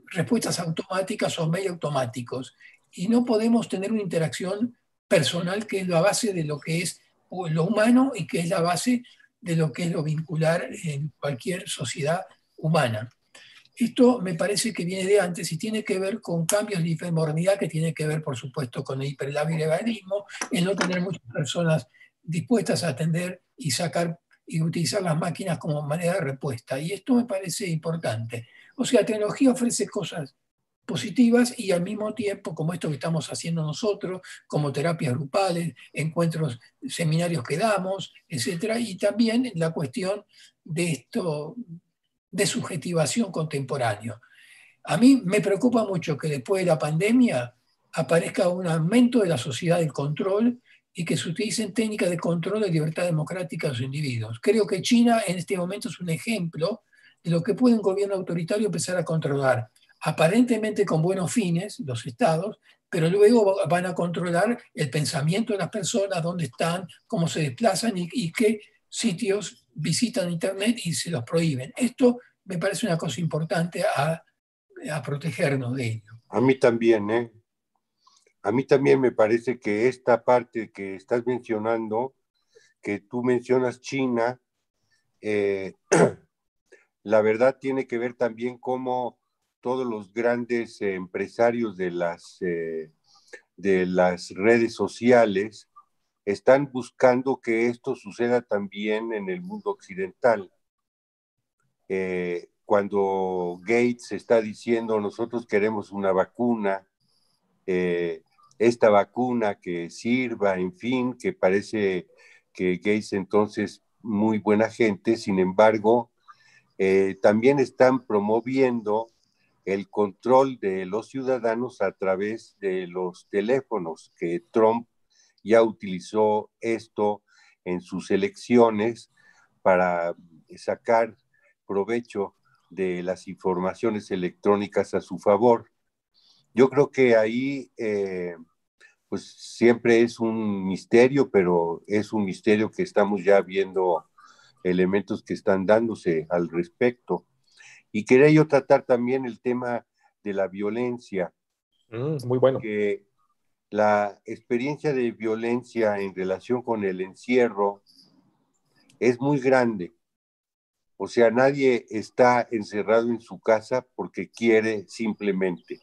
respuestas automáticas o medio automáticos. Y no podemos tener una interacción personal, que es la base de lo que es lo humano y que es la base de lo que es lo vincular en cualquier sociedad humana. Esto me parece que viene de antes y tiene que ver con cambios de hipermodernidad, que tiene que ver, por supuesto, con el hiperlaboralismo, en no tener muchas personas dispuestas a atender y sacar y utilizar las máquinas como manera de respuesta. Y esto me parece importante. O sea, la tecnología ofrece cosas positivas y al mismo tiempo, como esto que estamos haciendo nosotros, como terapias grupales, encuentros, seminarios que damos, etc. Y también la cuestión de esto, de subjetivación contemporáneo. A mí me preocupa mucho que después de la pandemia aparezca un aumento de la sociedad del control y que se utilicen técnicas de control de libertad democrática de los individuos. Creo que China en este momento es un ejemplo de lo que puede un gobierno autoritario empezar a controlar, aparentemente con buenos fines, los estados, pero luego van a controlar el pensamiento de las personas, dónde están, cómo se desplazan y qué sitios visitan Internet y se los prohíben. Esto me parece una cosa importante a protegernos de ello. A mí también, ¿eh? A mí también me parece que esta parte que estás mencionando, que tú mencionas China, la verdad tiene que ver también cómo todos los grandes empresarios de las redes sociales están buscando que esto suceda también en el mundo occidental. Cuando Gates está diciendo nosotros queremos una vacuna, esta vacuna que sirva, en fin, que parece que Gates entonces muy buena gente, sin embargo, también están promoviendo el control de los ciudadanos a través de los teléfonos, que Trump ya utilizó esto en sus elecciones para sacar provecho de las informaciones electrónicas a su favor. Yo creo que ahí pues siempre es un misterio, pero es un misterio que estamos ya viendo elementos que están dándose al respecto. Y quería yo tratar también el tema de la violencia. Muy bueno. Que la experiencia de violencia en relación con el encierro es muy grande. O sea, nadie está encerrado en su casa porque quiere simplemente.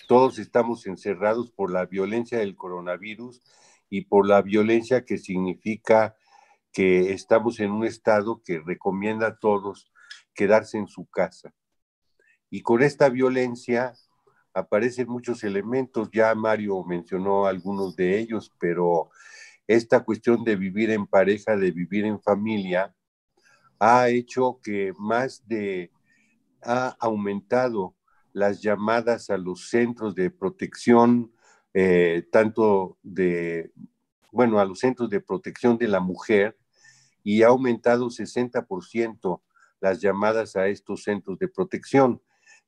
Todos estamos encerrados por la violencia del coronavirus y por la violencia que significa que estamos en un estado que recomienda a todos quedarse en su casa. Y con esta violencia aparecen muchos elementos, ya Mario mencionó algunos de ellos, pero esta cuestión de vivir en pareja, de vivir en familia, ha hecho que ha aumentado las llamadas a los centros de protección, a los centros de protección de la mujer, y ha aumentado 60% las llamadas a estos centros de protección,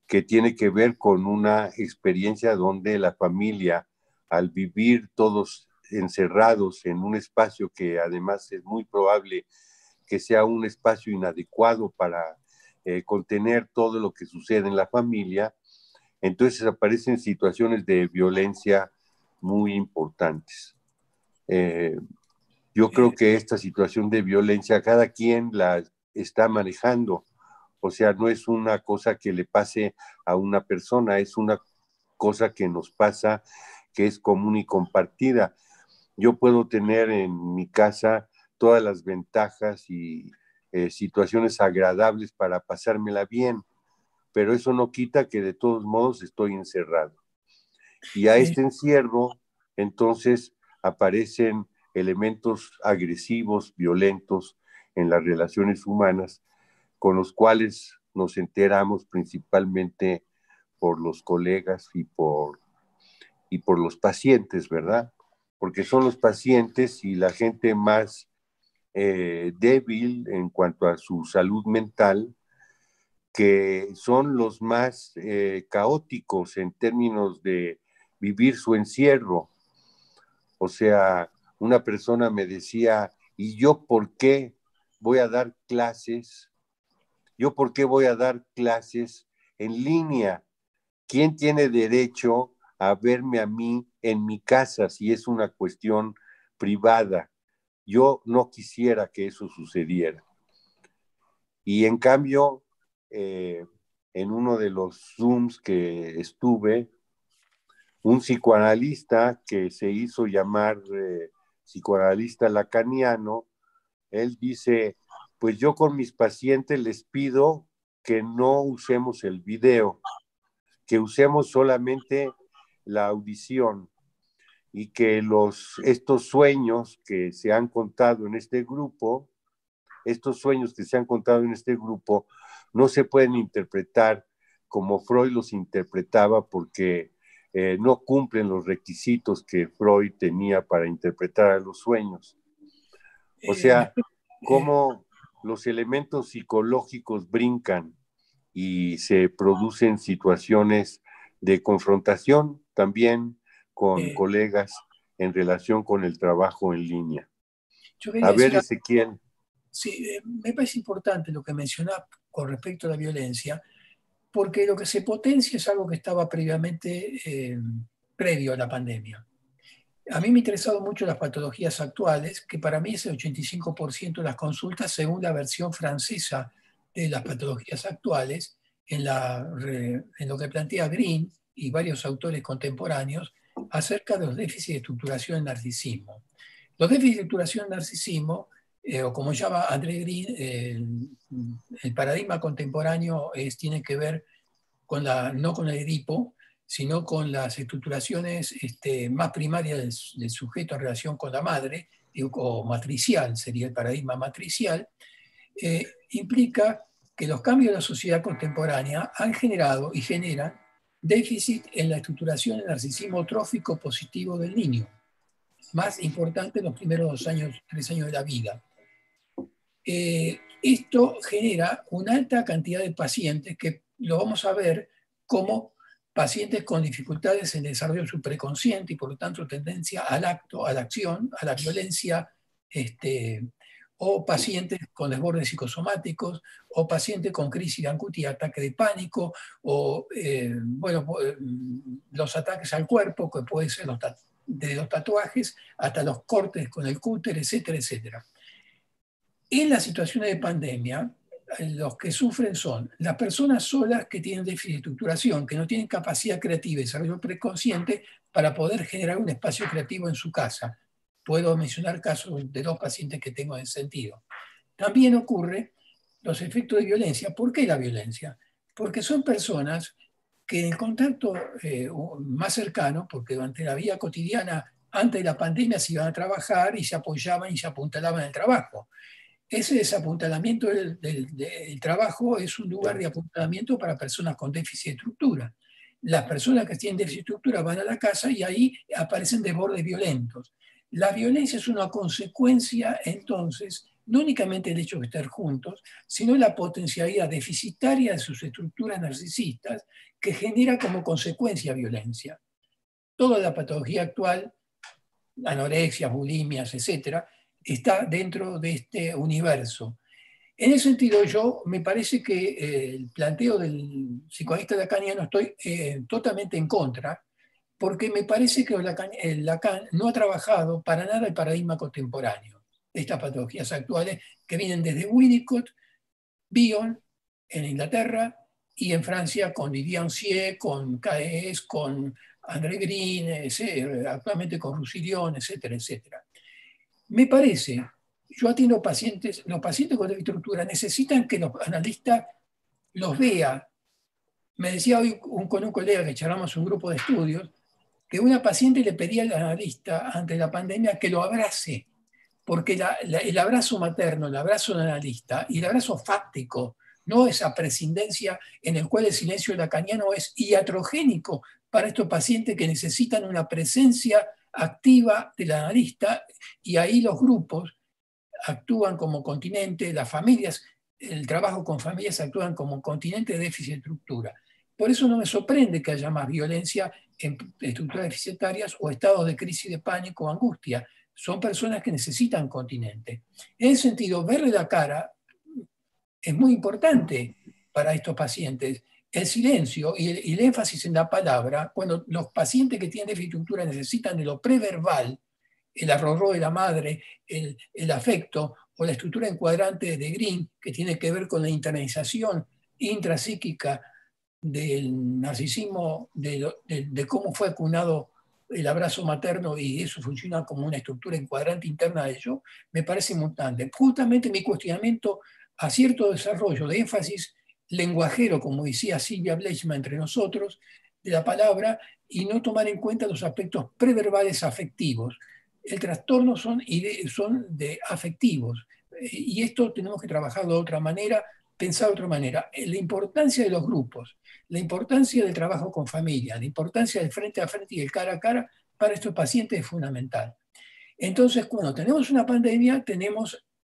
que tiene que ver con una experiencia donde la familia, al vivir todos encerrados en un espacio que además es muy probable que sea un espacio inadecuado para contener todo lo que sucede en la familia, entonces aparecen situaciones de violencia muy importantes. Yo creo que esta situación de violencia cada quien la está manejando. O sea, no es una cosa que le pase a una persona, es una cosa que nos pasa, que es común y compartida. Yo puedo tener en mi casa todas las ventajas y situaciones agradables para pasármela bien, pero eso no quita que de todos modos estoy encerrado. Y a este encierro, entonces, aparecen elementos agresivos, violentos en las relaciones humanas, con los cuales nos enteramos principalmente por los colegas y por los pacientes, ¿verdad? Porque son los pacientes y la gente más débil en cuanto a su salud mental, que son los más caóticos en términos de vivir su encierro. O sea, una persona me decía, ¿y yo por qué voy a dar clases? ¿Yo por qué voy a dar clases en línea? ¿Quién tiene derecho a verme a mí en mi casa si es una cuestión privada? Yo no quisiera que eso sucediera. Y en cambio, en uno de los Zooms que estuve, un psicoanalista que se hizo llamar psicoanalista lacaniano, él dice, pues yo con mis pacientes les pido que no usemos el video, que usemos solamente la audición, y que estos sueños que se han contado en este grupo, no se pueden interpretar como Freud los interpretaba, porque no cumplen los requisitos que Freud tenía para interpretar a los sueños. O sea, cómo los elementos psicológicos brincan y se producen situaciones de confrontación también con colegas en relación con el trabajo en línea. A ver, Ezequiel. Sí, me parece importante lo que mencionás con respecto a la violencia, porque lo que se potencia es algo que estaba previamente previo a la pandemia. A mí me ha interesado mucho las patologías actuales, que para mí es el 85% de las consultas según la versión francesa de las patologías actuales, en lo que plantea Green y varios autores contemporáneos acerca de los déficits de estructuración en narcisismo. Los déficits de estructuración en narcisismo, o como llama André Green, el paradigma contemporáneo tiene que ver con no con el Edipo, sino con las estructuraciones más primarias del sujeto en relación con la madre, o matricial, sería el paradigma matricial, implica que los cambios de la sociedad contemporánea han generado y generan déficit en la estructuración del narcisismo trófico positivo del niño, más importante en los primeros 3 años de la vida. Esto genera una alta cantidad de pacientes que lo vamos a ver como pacientes con dificultades en el desarrollo supraconsciente y por lo tanto tendencia al acto, a la acción, a la violencia, o pacientes con desbordes psicosomáticos, o pacientes con crisis de angustia, ataque de pánico, o los ataques al cuerpo, que pueden ser de los tatuajes hasta los cortes con el cúter, etcétera, etcétera. En las situaciones de pandemia, los que sufren son las personas solas que tienen déficit de estructuración, que no tienen capacidad creativa y desarrollo preconsciente para poder generar un espacio creativo en su casa. Puedo mencionar casos de 2 pacientes que tengo en ese sentido. También ocurre los efectos de violencia. ¿Por qué la violencia? Porque son personas que en el contacto más cercano, porque durante la vida cotidiana, antes de la pandemia, se iban a trabajar y se apoyaban y se apuntalaban en el trabajo. Ese desapuntalamiento del trabajo es un lugar de apuntalamiento para personas con déficit de estructura. Las personas que tienen déficit de estructura van a la casa y ahí aparecen desbordes violentos. La violencia es una consecuencia, entonces, no únicamente del hecho de estar juntos, sino la potencialidad deficitaria de sus estructuras narcisistas que genera como consecuencia violencia. Toda la patología actual, anorexia, bulimias, etcétera, está dentro de este universo. En ese sentido, me parece que el planteo del psicoanalista lacaniano estoy totalmente en contra, porque me parece que Lacan no ha trabajado para nada el paradigma contemporáneo de estas patologías actuales que vienen desde Winnicott, Bion, en Inglaterra, y en Francia con Didier Ancier, con Caes, con André Green, actualmente con Roussillon, etcétera, etcétera. Me parece, yo atiendo pacientes, los pacientes con déficit de estructura necesitan que los analistas los vean. Me decía hoy con un colega que charlamos un grupo de estudios, que una paciente le pedía al analista ante la pandemia que lo abrace, porque el abrazo materno, el abrazo del analista y el abrazo fáctico, no esa prescindencia en el cual el silencio lacaniano es iatrogénico para estos pacientes que necesitan una presencia activa del analista, y ahí los grupos actúan como continente, las familias, el trabajo con familias actúan como continente de déficit de estructura. Por eso no me sorprende que haya más violencia en estructuras deficitarias o estados de crisis de pánico o angustia. Son personas que necesitan continente. En ese sentido, verle la cara es muy importante para estos pacientes. El silencio y el énfasis en la palabra, cuando los pacientes que tienen déficit de estructura necesitan de lo preverbal, el arrorró de la madre, el afecto o la estructura encuadrante de Green, que tiene que ver con la internalización intrapsíquica del narcisismo, de cómo fue acunado el abrazo materno y eso funciona como una estructura encuadrante interna de ello, me parece importante. Justamente mi cuestionamiento a cierto desarrollo de énfasis lenguajero, como decía Silvia Bleichmann entre nosotros, de la palabra, y no tomar en cuenta los aspectos preverbales afectivos. El trastorno son de afectivos, y esto tenemos que trabajarlo de otra manera, pensar de otra manera. La importancia de los grupos, la importancia del trabajo con familia, la importancia del frente a frente y el cara a cara para estos pacientes es fundamental. Entonces, cuando tenemos una pandemia,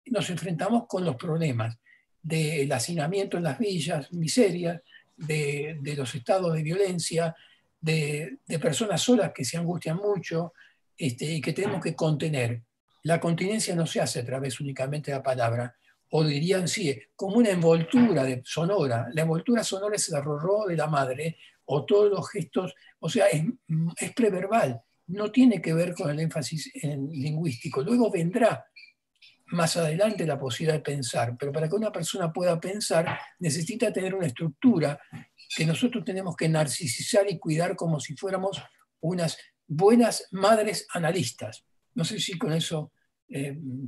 nos enfrentamos con los problemas del hacinamiento en las villas, miserias, de los estados de violencia, de personas solas que se angustian mucho y que tenemos que contener. La continencia no se hace a través únicamente de la palabra. o dirían sí, como una envoltura sonora. La envoltura sonora es el rorró de la madre, o todos los gestos, o sea, es preverbal, no tiene que ver con el énfasis lingüístico. Luego vendrá más adelante la posibilidad de pensar, pero para que una persona pueda pensar necesita tener una estructura que nosotros tenemos que narcisizar y cuidar como si fuéramos unas buenas madres analistas. No sé si con eso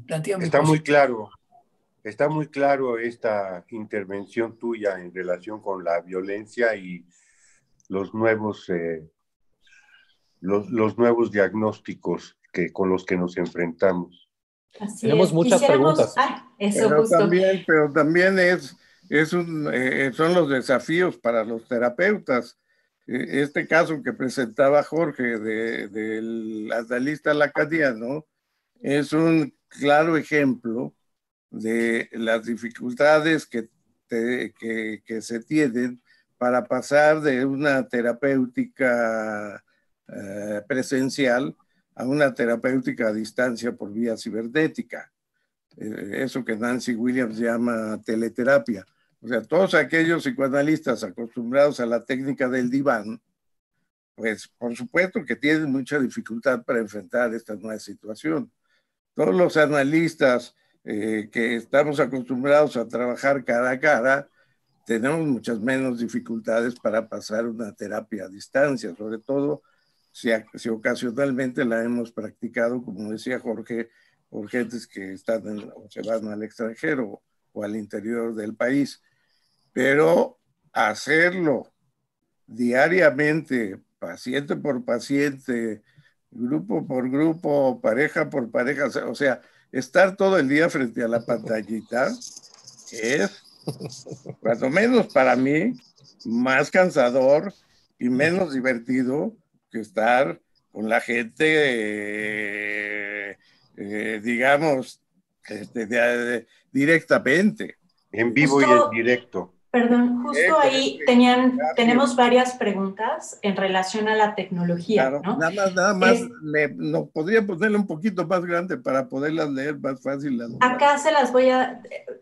plantean mi Está muy posición. claro. Está muy claro esta intervención tuya en relación con la violencia y los nuevos diagnósticos con los que nos enfrentamos. Así Tenemos es. muchas Quisiéramos, preguntas. eso justo. Pero también son los desafíos para los terapeutas. Este caso que presentaba Jorge del analista lacaniano es un claro ejemplo de las dificultades que se tienen para pasar de una terapéutica presencial a una terapéutica a distancia por vía cibernética. Eso que Nancy Williams llama teleterapia. O sea, todos aquellos psicoanalistas acostumbrados a la técnica del diván, pues por supuesto que tienen mucha dificultad para enfrentar esta nueva situación. Todos los analistas que estamos acostumbrados a trabajar cara a cara, tenemos muchas menos dificultades para pasar una terapia a distancia, sobre todo si ocasionalmente la hemos practicado, como decía Jorge, por gentes que están o se van al extranjero o al interior del país. Pero hacerlo diariamente, paciente por paciente, grupo por grupo, pareja por pareja, o sea, estar todo el día frente a la pantallita es, cuando menos para mí, más cansador y menos divertido que estar con la gente, digamos, directamente. En vivo y en Justo, directo. perdón, justo Con ahí este cambio. tenemos varias preguntas en relación a la tecnología, Claro, ¿no? nada más, no, podría ponerle un poquito más grande para poderlas leer más fácil. Acá se las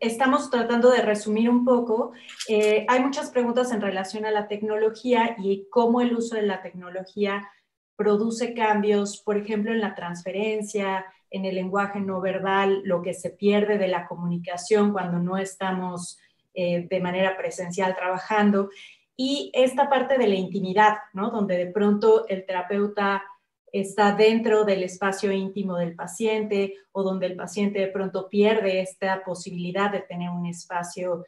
estamos tratando de resumir un poco. Hay muchas preguntas en relación a la tecnología y cómo el uso de la tecnología produce cambios, por ejemplo, en la transferencia, en el lenguaje no verbal, lo que se pierde de la comunicación cuando no estamos de manera presencial trabajando, y esta parte de la intimidad, ¿no? Donde de pronto el terapeuta está dentro del espacio íntimo del paciente o donde el paciente de pronto pierde esta posibilidad de tener un espacio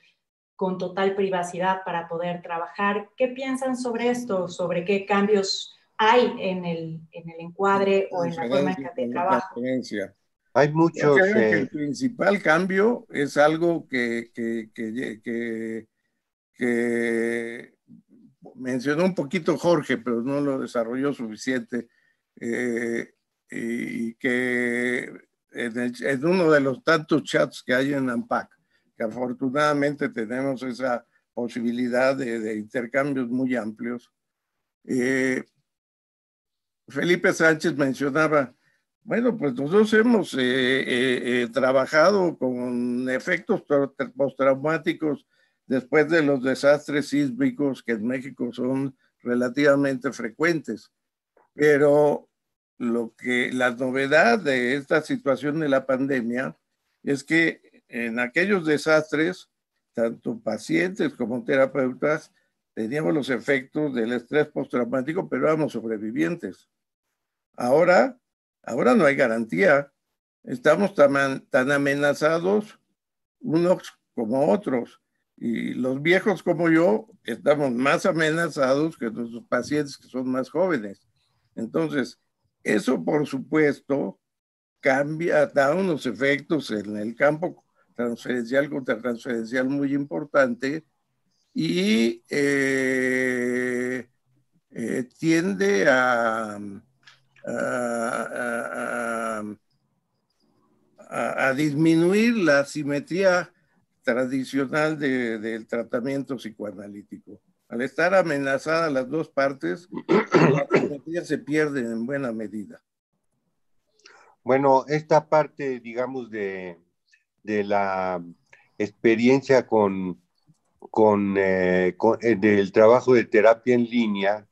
con total privacidad para poder trabajar. ¿Qué piensan sobre esto? ¿Sobre qué cambios hay en el encuadre o en la forma en que trabajo? Hay Yo muchos... creo que el principal cambio es algo que mencionó un poquito Jorge, pero no lo desarrolló suficiente, y que en uno de los tantos chats que hay en AMPAC, que afortunadamente tenemos esa posibilidad de intercambios muy amplios, Felipe Sánchez mencionaba, bueno, pues nosotros hemos trabajado con efectos postraumáticos después de los desastres sísmicos que en México son relativamente frecuentes. Pero la novedad de esta situación de la pandemia es que en aquellos desastres, tanto pacientes como terapeutas, teníamos los efectos del estrés postraumático, pero éramos sobrevivientes. Ahora no hay garantía. Estamos tan amenazados unos como otros. Y los viejos como yo estamos más amenazados que nuestros pacientes que son más jóvenes. Entonces, eso por supuesto da unos efectos en el campo transferencial contra transferencial muy importante y tiende a disminuir la simetría tradicional del tratamiento psicoanalítico. Al estar amenazadas las dos partes, la simetría se pierde en buena medida. Bueno, esta parte, digamos, de la experiencia del trabajo de terapia en línea.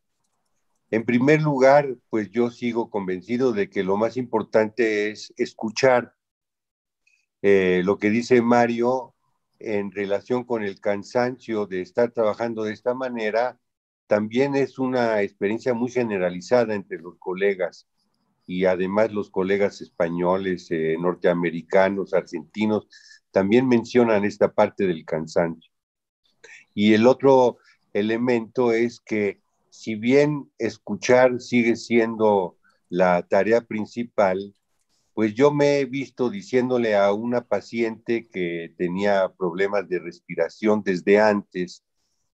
En primer lugar, pues yo sigo convencido de que lo más importante es escuchar lo que dice Mario en relación con el cansancio de estar trabajando de esta manera. También es una experiencia muy generalizada entre los colegas y además los colegas españoles, norteamericanos, argentinos, también mencionan esta parte del cansancio. Y el otro elemento es que si bien escuchar sigue siendo la tarea principal, pues yo me he visto diciéndole a una paciente que tenía problemas de respiración desde antes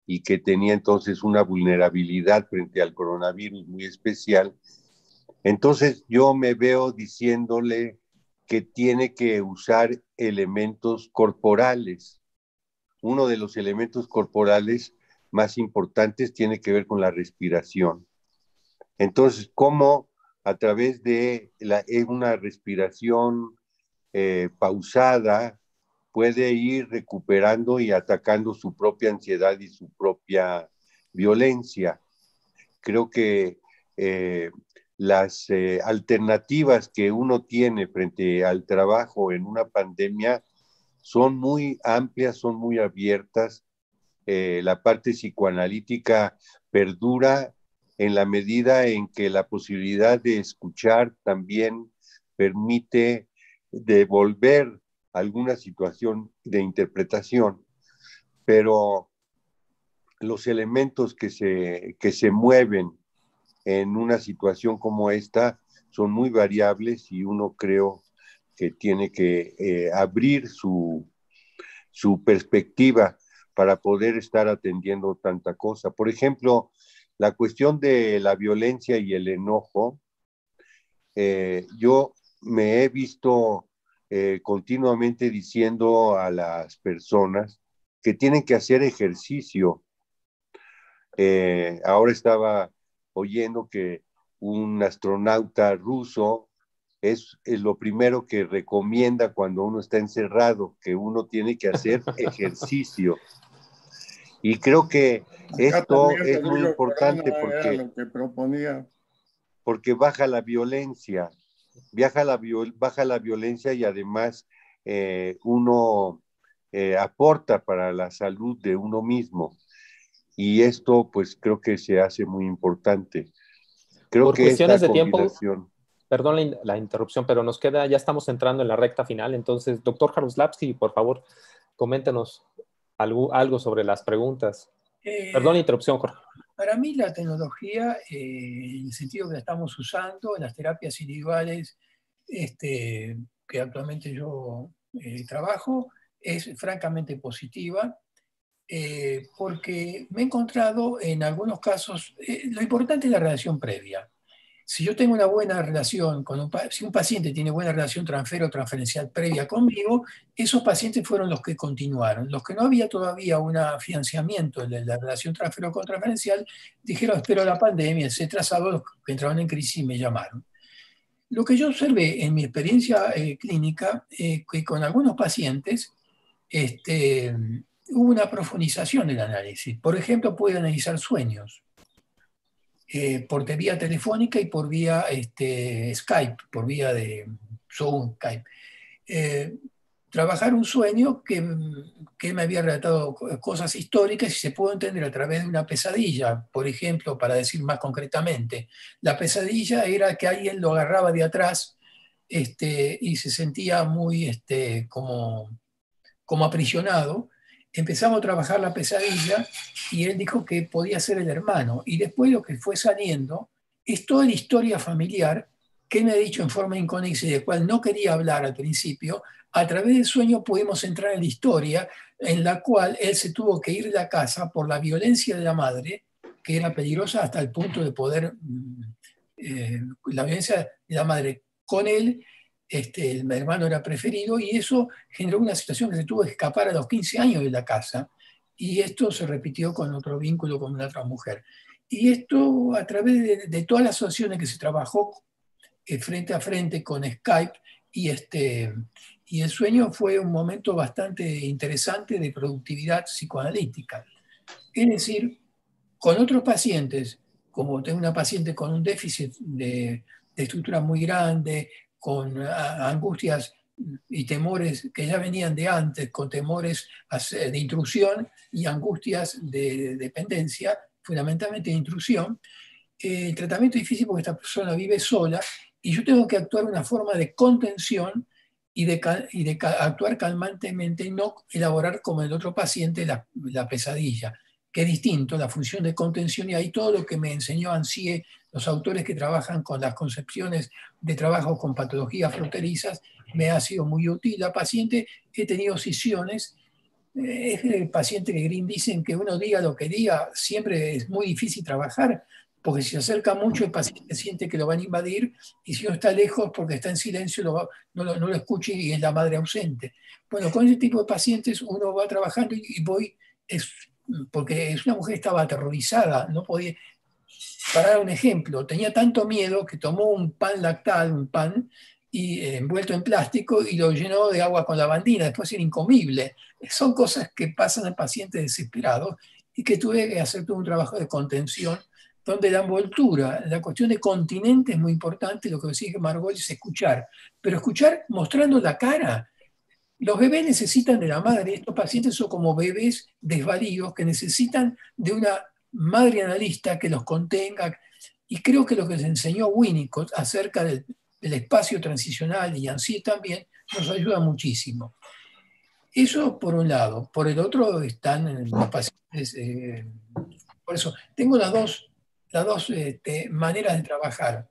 y que tenía entonces una vulnerabilidad frente al coronavirus muy especial. Entonces yo me veo diciéndole que tiene que usar elementos corporales. Uno de los elementos corporales más importantes tiene que ver con la respiración. Entonces, ¿cómo a través de una respiración pausada puede ir recuperando y atacando su propia ansiedad y su propia violencia? Creo que las alternativas que uno tiene frente al trabajo en una pandemia son muy amplias, son muy abiertas. La parte psicoanalítica perdura en la medida en que la posibilidad de escuchar también permite devolver alguna situación de interpretación, pero los elementos que se mueven en una situación como esta son muy variables y uno creo que tiene que abrir su perspectiva para poder estar atendiendo tanta cosa. Por ejemplo, la cuestión de la violencia y el enojo, yo me he visto continuamente diciendo a las personas que tienen que hacer ejercicio. Ahora estaba oyendo que un astronauta ruso es lo primero que recomienda cuando uno está encerrado, que uno tiene que hacer ejercicio. Y creo que esto es muy importante porque baja la violencia, baja la violencia y además uno aporta para la salud de uno mismo. Y esto pues creo que se hace muy importante. Creo Por que cuestiones esta de tiempo, combinación... Perdón la interrupción, pero nos queda, ya estamos entrando en la recta final. Entonces, doctor Jaroslavsky, por favor, coméntenos algo sobre las preguntas. Perdón la interrupción, Jorge. Para mí la tecnología, en el sentido que la estamos usando, en las terapias individuales que actualmente yo trabajo, es francamente positiva. Porque me he encontrado en algunos casos, lo importante es la relación previa. Si yo tengo una buena relación si un paciente tiene buena relación transferencial previa conmigo, esos pacientes fueron los que continuaron. Los que no había todavía un afianzamiento de la relación transferencial, dijeron, espero la pandemia, etcétera, salvo los que entraron en crisis y me llamaron. Lo que yo observé en mi experiencia clínica, que con algunos pacientes, hubo una profundización del análisis. Por ejemplo, puede analizar sueños por vía telefónica y por vía Skype, por vía de Zoom, Skype. Trabajar un sueño que me había relatado cosas históricas y se pudo entender a través de una pesadilla. Por ejemplo, para decir más concretamente, la pesadilla era que alguien lo agarraba de atrás y se sentía muy como aprisionado. Empezamos a trabajar la pesadilla y él dijo que podía ser el hermano. Y después lo que fue saliendo es toda la historia familiar que él me ha dicho en forma inconexa y de cual no quería hablar al principio. A través del sueño pudimos entrar en la historia en la cual él se tuvo que ir de la casa por la violencia de la madre, que era peligrosa hasta el punto de poder, la violencia de la madre con él, el hermano era preferido, y eso generó una situación que se tuvo que escapar a los 15 años de la casa, y esto se repitió con otro vínculo con una otra mujer. Y esto a través de todas las asociaciones que se trabajó frente a frente con Skype y y el sueño fue un momento bastante interesante de productividad psicoanalítica. Es decir, con otros pacientes, como tengo una paciente con un déficit de estructura muy grande, con angustias y temores que ya venían de antes, con temores de intrusión y angustias de dependencia, fundamentalmente de intrusión, el tratamiento es difícil porque esta persona vive sola y yo tengo que actuar de una forma de contención y de actuar calmantemente y no elaborar como el otro paciente la pesadilla, que es distinto, la función de contención, y ahí todo lo que me enseñó Ansié, los autores que trabajan con las concepciones de trabajo con patologías fronterizas, me ha sido muy útil. La paciente, he tenido scisiones, es el paciente que Green dicen que uno diga lo que diga, siempre es muy difícil trabajar, porque si se acerca mucho el paciente siente que lo van a invadir, y si uno está lejos porque está en silencio no lo escuche y es la madre ausente. Bueno, con ese tipo de pacientes uno va trabajando y voy, porque es una mujer que estaba aterrorizada, no podía. Para dar un ejemplo, tenía tanto miedo que tomó un pan lactal, un pan y, envuelto en plástico, y lo llenó de agua con lavandina, después era incomible. Son cosas que pasan al paciente desesperado y que tuve que hacer todo un trabajo de contención, donde la envoltura, la cuestión de continente es muy importante. Lo que decía Margot es escuchar, pero escuchar mostrando la cara. Los bebés necesitan de la madre. Estos pacientes son como bebés desvalidos que necesitan de una madre analista que los contenga. Y creo que lo que les enseñó Winnicott acerca del espacio transicional, y Ansié también, nos ayuda muchísimo. Eso por un lado. Por el otro están los pacientes. Por eso tengo las dos maneras de trabajar.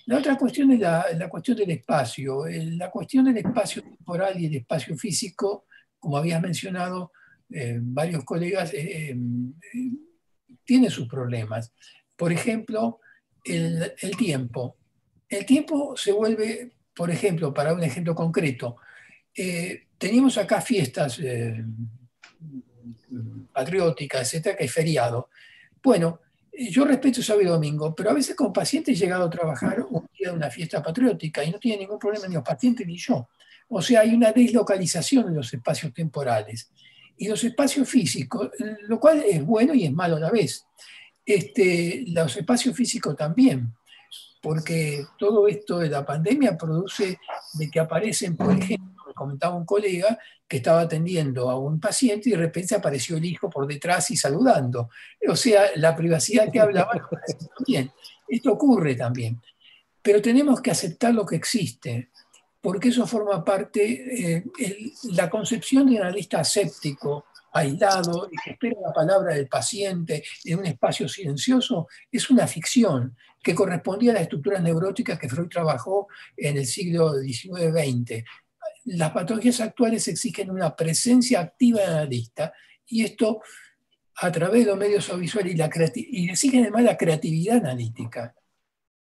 La otra cuestión es la cuestión del espacio. La cuestión del espacio temporal y el espacio físico, como habías mencionado, varios colegas, tiene sus problemas. Por ejemplo, el tiempo. El tiempo se vuelve, por ejemplo, para un ejemplo concreto, teníamos acá fiestas patrióticas, etcétera, que es feriado. Bueno, yo respeto sábado y domingo, pero a veces con pacientes he llegado a trabajar un día de una fiesta patriótica y no tiene ningún problema ni los pacientes ni yo. O sea, hay una deslocalización en los espacios temporales y los espacios físicos, lo cual es bueno y es malo a la vez. Los espacios físicos también, porque todo esto de la pandemia produce de que aparecen, por ejemplo, me comentaba un colega que estaba atendiendo a un paciente y de repente apareció el hijo por detrás y saludando. O sea, la privacidad que hablaba también. Esto ocurre también. Pero tenemos que aceptar lo que existe, porque eso forma parte, la concepción de un analista aséptico, aislado, y que espera la palabra del paciente en un espacio silencioso, es una ficción que correspondía a las estructuras neuróticas que Freud trabajó en el siglo XIX-XX. Las patologías actuales exigen una presencia activa del analista, y esto a través de los medios audiovisuales y exigen además la creatividad analítica.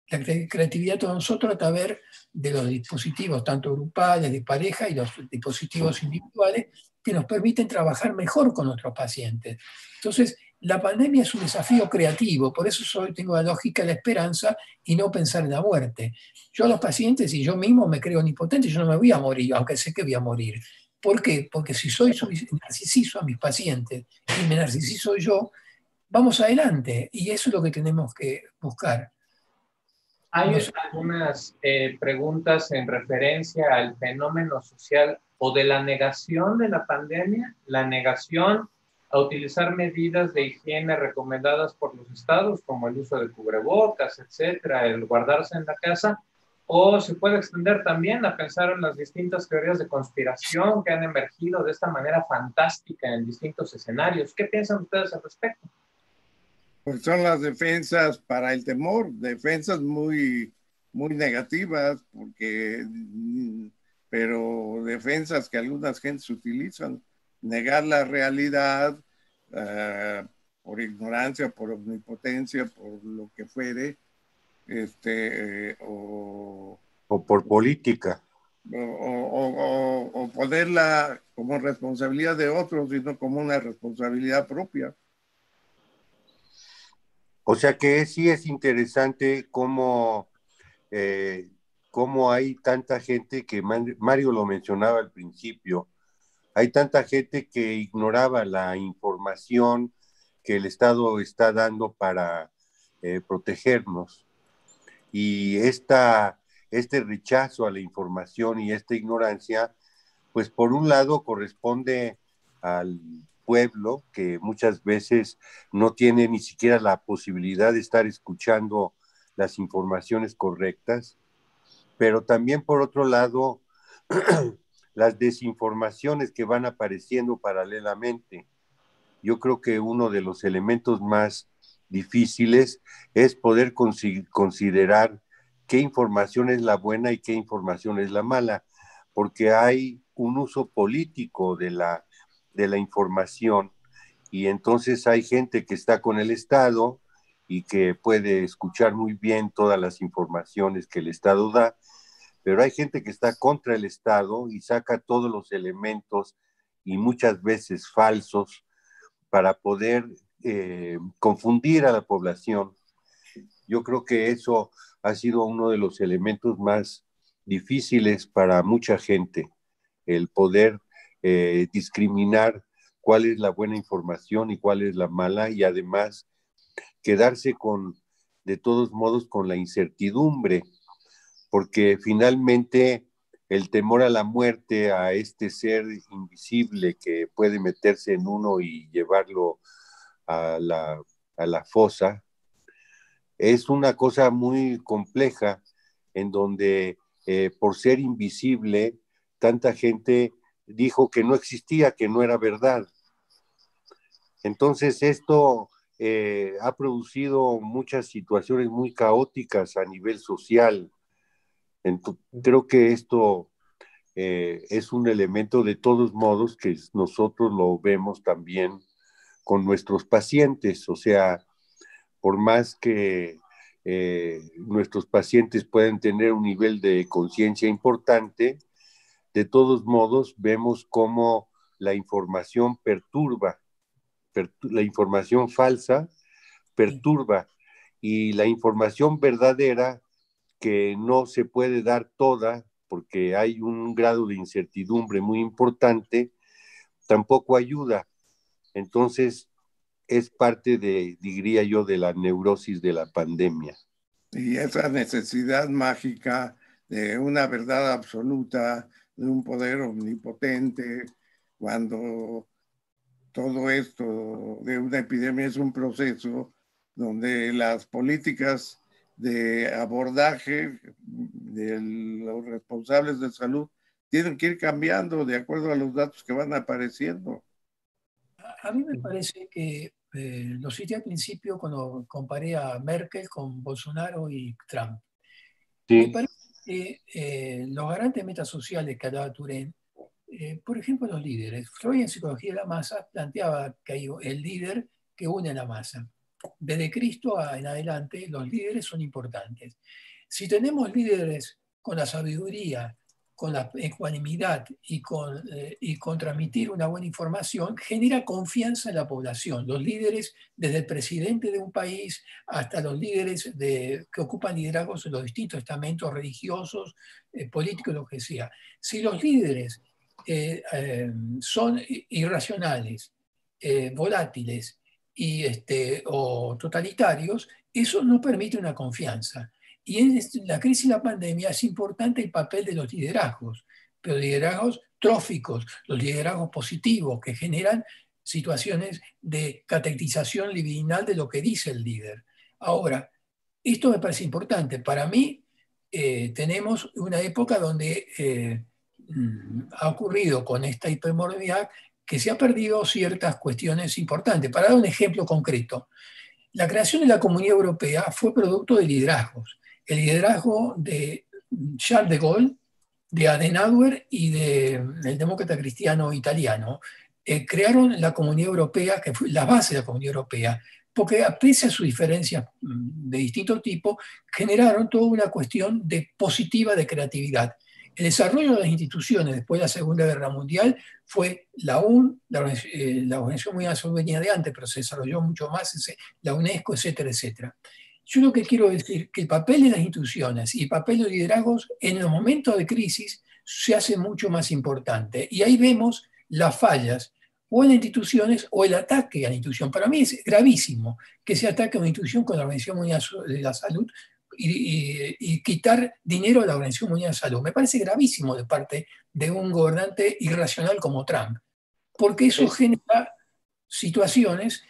La creatividad de nosotros a través de los dispositivos, tanto grupales, de pareja, y los dispositivos individuales, que nos permiten trabajar mejor con nuestros pacientes. Entonces, la pandemia es un desafío creativo, por eso hoy tengo la lógica de la esperanza y no pensar en la muerte. Yo a los pacientes y yo mismo me creo omnipotente, yo no me voy a morir, aunque sé que voy a morir. ¿Por qué? Porque si narcisizo a mis pacientes y me narcisizo yo, vamos adelante, y eso es lo que tenemos que buscar. Hay algunas preguntas en referencia al fenómeno social o de la negación de la pandemia, la negación a utilizar medidas de higiene recomendadas por los estados, como el uso de cubrebocas, etcétera, el guardarse en la casa, o se puede extender también a pensar en las distintas teorías de conspiración que han emergido de esta manera fantástica en distintos escenarios. ¿Qué piensan ustedes al respecto? Pues son las defensas para el temor, defensas muy negativas, pero defensas que algunas gentes utilizan. Negar la realidad por ignorancia, por omnipotencia, por lo que fuere, o por política. O ponerla como responsabilidad de otros, sino como una responsabilidad propia. O sea que sí es interesante cómo cómo hay tanta gente que, Mario lo mencionaba al principio, hay tanta gente que ignoraba la información que el Estado está dando para protegernos. Y este rechazo a la información y esta ignorancia, pues por un lado corresponde al pueblo, que muchas veces no tiene ni siquiera la posibilidad de estar escuchando las informaciones correctas, pero también por otro lado, las desinformaciones que van apareciendo paralelamente. Yo creo que uno de los elementos más difíciles es poder considerar qué información es la buena y qué información es la mala, porque hay un uso político de la información, y entonces hay gente que está con el Estado y que puede escuchar muy bien todas las informaciones que el Estado da, pero hay gente que está contra el Estado y saca todos los elementos, y muchas veces falsos, para poder confundir a la población. Yo creo que eso ha sido uno de los elementos más difíciles para mucha gente, el poder discriminar cuál es la buena información y cuál es la mala, y además quedarse de todos modos con la incertidumbre, porque finalmente el temor a la muerte, a este ser invisible que puede meterse en uno y llevarlo a la fosa, es una cosa muy compleja, en donde por ser invisible, tanta gente dijo que no existía, que no era verdad. Entonces esto ha producido muchas situaciones muy caóticas a nivel social. Creo que esto es un elemento de todos modos que nosotros lo vemos también con nuestros pacientes. O sea, por más que nuestros pacientes pueden tener un nivel de conciencia importante, de todos modos vemos cómo la información perturba, la información falsa perturba, y la información verdadera, que no se puede dar toda porque hay un grado de incertidumbre muy importante, tampoco ayuda. Entonces, es parte diría yo, de la neurosis de la pandemia. Y esa necesidad mágica de una verdad absoluta, de un poder omnipotente, cuando todo esto de una epidemia es un proceso donde las políticas de abordaje de los responsables de salud tienen que ir cambiando de acuerdo a los datos que van apareciendo. A mí me parece que lo cité al principio cuando comparé a Merkel con Bolsonaro y Trump. Sí. Me parece que los garantes metasociales que hablaba Turén, por ejemplo, los líderes. Freud en Psicología de la Masa planteaba que hay el líder que une a la masa. Desde Cristo en adelante, los líderes son importantes. Si tenemos líderes con la sabiduría, con la ecuanimidad y con transmitir una buena información, genera confianza en la población. Los líderes, desde el presidente de un país hasta los líderes que ocupan liderazgos en los distintos estamentos religiosos, políticos, lo que sea. Si los líderes son irracionales, volátiles o totalitarios, eso no permite una confianza. Y en la crisis y la pandemia es importante el papel de los liderazgos, pero liderazgos tróficos, los liderazgos positivos que generan situaciones de catetización libidinal de lo que dice el líder. Ahora, esto me parece importante. Para mí, tenemos una época donde ha ocurrido con esta hipermodernidad que se ha perdido ciertas cuestiones importantes. Para dar un ejemplo concreto, la creación de la Comunidad Europea fue producto de liderazgos. El liderazgo de Charles de Gaulle, de Adenauer y del demócrata cristiano italiano crearon la Comunidad Europea, que fue la base de la Comunidad Europea, porque pese a sus diferencias de distinto tipo, generaron toda una cuestión positiva de creatividad. El desarrollo de las instituciones después de la Segunda Guerra Mundial fue la ONU, la Organización Mundial de la Salud venía de antes, pero se desarrolló mucho más, la UNESCO, etcétera, etcétera. Yo lo que quiero decir que el papel de las instituciones y el papel de los liderazgos en los momentos de crisis se hace mucho más importante. Y ahí vemos las fallas o en las instituciones o el ataque a la institución. Para mí es gravísimo que se ataque a una institución con la Organización Mundial de la Salud y quitar dinero a la Organización Mundial de la Salud. Me parece gravísimo de parte de un gobernante irracional como Trump, porque eso genera situaciones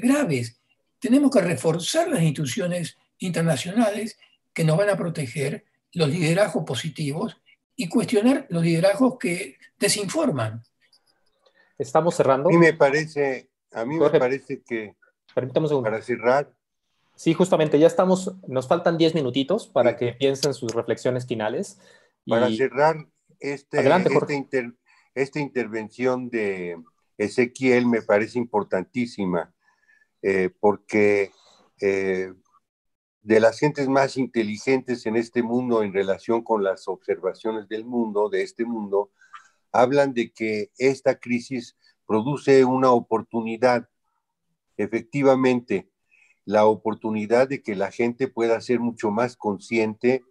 graves. Tenemos que reforzar las instituciones internacionales que nos van a proteger, los liderazgos positivos, y cuestionar los liderazgos que desinforman. Estamos cerrando. A mí me parece Jorge, que, permítame un segundo. para cerrar, Sí, justamente, ya estamos, nos faltan 10 minutitos para que piensen sus reflexiones finales. para Y cerrar adelante, Jorge. esta intervención de Ezequiel me parece importantísima, porque de las gentes más inteligentes en este mundo en relación con las observaciones del mundo, de este mundo, hablan de que esta crisis produce una oportunidad, efectivamente, la oportunidad de que la gente pueda ser mucho más consciente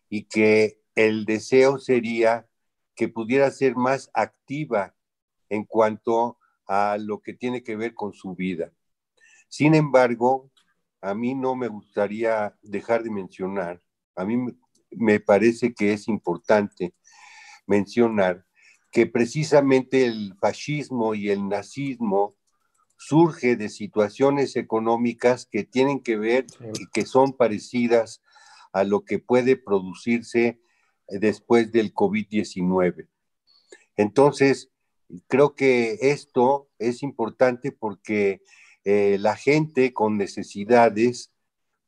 y que el deseo sería que pudiera ser más activa en cuanto a lo que tiene que ver con su vida. Sin embargo, a mí no me gustaría dejar de mencionar, a mí me parece que es importante mencionar que precisamente el fascismo y el nazismo surge de situaciones económicas que tienen que ver y que son parecidas a lo que puede producirse después del COVID-19. Entonces, creo que esto es importante porque la gente con necesidades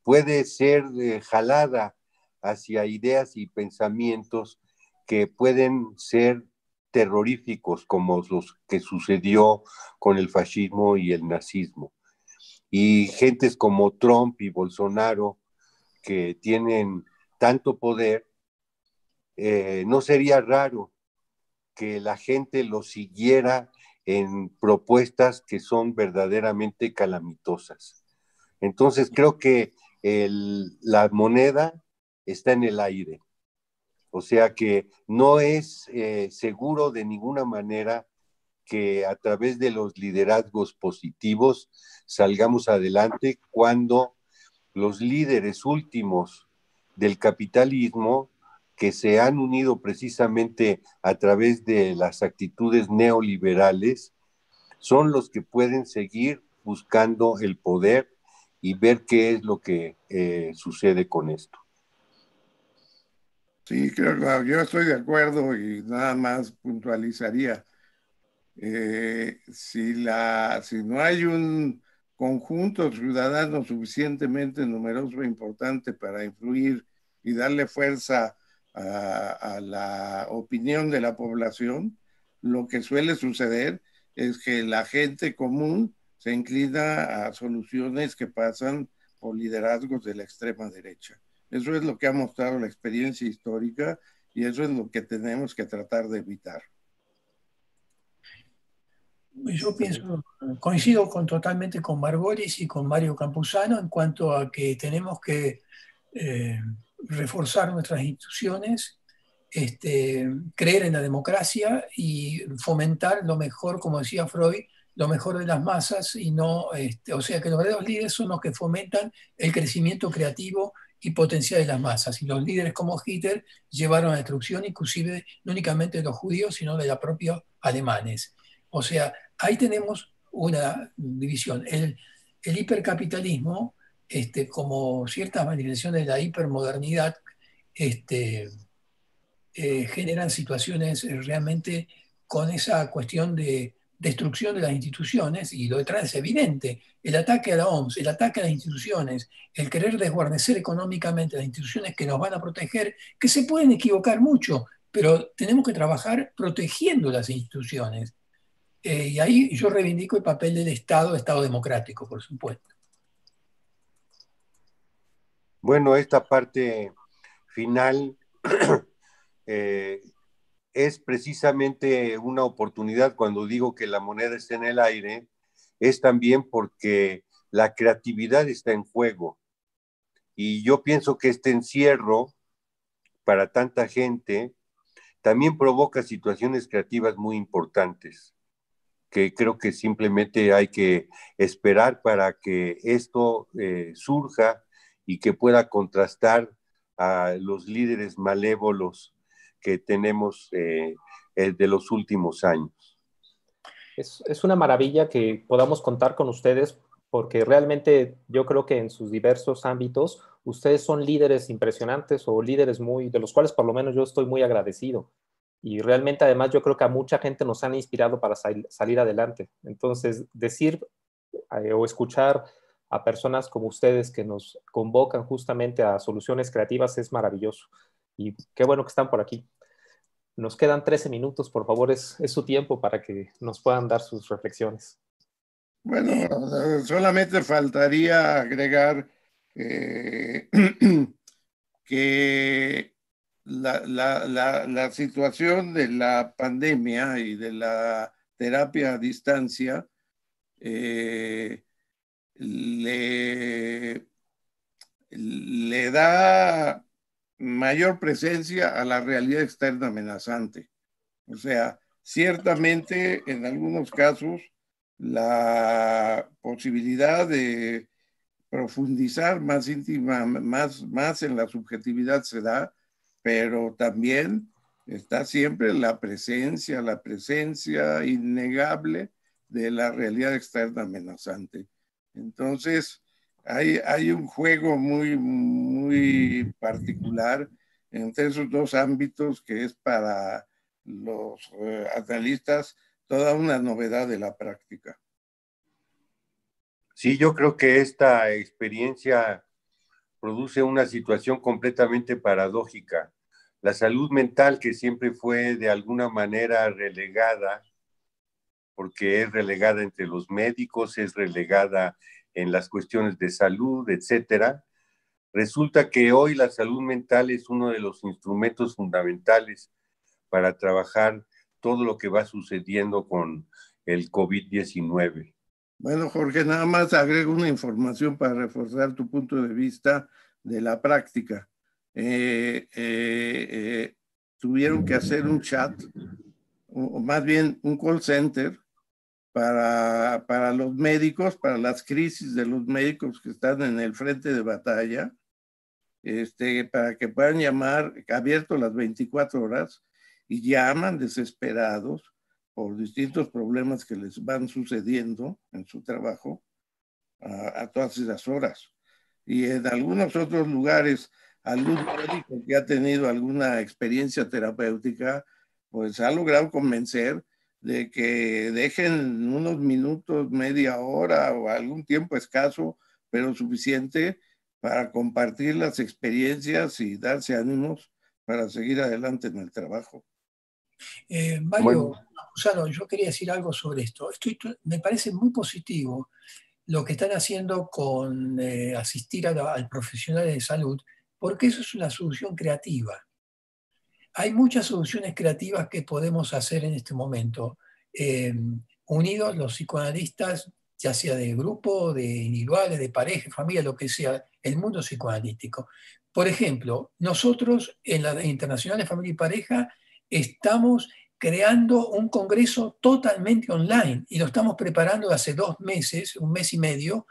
puede ser jalada hacia ideas y pensamientos que pueden ser terroríficos, como los que sucedió con el fascismo y el nazismo. Y gentes como Trump y Bolsonaro, que tienen tanto poder, no sería raro que la gente lo siguiera en propuestas que son verdaderamente calamitosas. Entonces creo que la moneda está en el aire. O sea que no es seguro de ninguna manera que a través de los liderazgos positivos salgamos adelante cuando los líderes últimos del capitalismo, que se han unido precisamente a través de las actitudes neoliberales, son los que pueden seguir buscando el poder y ver qué es lo que sucede con esto. Sí, creo que yo estoy de acuerdo y nada más puntualizaría. Si no hay un conjunto ciudadano suficientemente numeroso e importante para influir y darle fuerza a la opinión de la población, lo que suele suceder es que la gente común se inclina a soluciones que pasan por liderazgos de la extrema derecha. Eso es lo que ha mostrado la experiencia histórica y eso es lo que tenemos que tratar de evitar. Yo pienso, coincido totalmente con Margolis y con Mario Campuzano en cuanto a que tenemos que reforzar nuestras instituciones, creer en la democracia y fomentar lo mejor, como decía Freud, lo mejor de las masas y no, o sea que los verdaderos líderes son los que fomentan el crecimiento creativo y potencial de las masas. Y los líderes como Hitler llevaron a la destrucción, inclusive no únicamente de los judíos, sino de los propios alemanes. O sea, ahí tenemos una división. El hipercapitalismo, como ciertas manifestaciones de la hipermodernidad, generan situaciones realmente con esa cuestión de destrucción de las instituciones, y lo detrás es evidente. El ataque a la OMS, el ataque a las instituciones, el querer desguarnecer económicamente las instituciones que nos van a proteger, que se pueden equivocar mucho, pero tenemos que trabajar protegiendo las instituciones. Y ahí yo reivindico el papel del Estado democrático, por supuesto. Bueno, esta parte final es precisamente una oportunidad. Cuando digo que la moneda está en el aire, es también porque la creatividad está en juego. Y yo pienso que este encierro para tanta gente también provoca situaciones creativas muy importantes, que creo que simplemente hay que esperar para que esto surja y que pueda contrastar a los líderes malévolos que tenemos de los últimos años. Es una maravilla que podamos contar con ustedes porque realmente yo creo que en sus diversos ámbitos ustedes son líderes impresionantes o líderes de los cuales por lo menos yo estoy muy agradecido. Y realmente además yo creo que a mucha gente nos han inspirado para salir adelante. Entonces, decir o escuchar a personas como ustedes que nos convocan justamente a soluciones creativas es maravilloso. Y qué bueno que están por aquí. Nos quedan 13 minutos, por favor, es su tiempo para que nos puedan dar sus reflexiones. Bueno, solamente faltaría agregar que la situación de la pandemia y de la terapia a distancia le da mayor presencia a la realidad externa amenazante. O sea, ciertamente en algunos casos la posibilidad de profundizar más íntima, más en la subjetividad se da, pero también está siempre la presencia innegable de la realidad externa amenazante. Entonces, hay un juego muy particular entre esos dos ámbitos que es para los analistas toda una novedad de la práctica. Sí, yo creo que esta experiencia produce una situación completamente paradójica. La salud mental, que siempre fue de alguna manera relegada, porque es relegada entre los médicos, es relegada en las cuestiones de salud, etcétera. Resulta que hoy la salud mental es uno de los instrumentos fundamentales para trabajar todo lo que va sucediendo con el COVID-19. Bueno, Jorge, nada más agrego una información para reforzar tu punto de vista de la práctica. Tuvieron que hacer un chat, o más bien un call center, para los médicos, para las crisis de los médicos que están en el frente de batalla, para que puedan llamar, abierto las 24 horas, y llaman desesperados por distintos problemas que les van sucediendo en su trabajo a todas esas horas. Y en algunos otros lugares, algún médico que ha tenido alguna experiencia terapéutica, pues ha logrado convencer de que dejen unos minutos, media hora o algún tiempo escaso, pero suficiente para compartir las experiencias y darse ánimos para seguir adelante en el trabajo. Mario, Campuzano, yo quería decir algo sobre esto. Me parece muy positivo lo que están haciendo con asistir al profesional de salud, porque eso es una solución creativa. Hay muchas soluciones creativas que podemos hacer en este momento. Unidos los psicoanalistas, ya sea de grupo, de individuales, de pareja, familia, lo que sea, el mundo psicoanalítico. Por ejemplo, nosotros en la Internacional de Familia y Pareja estamos creando un congreso totalmente online y lo estamos preparando hace 2 meses, 1 mes y medio,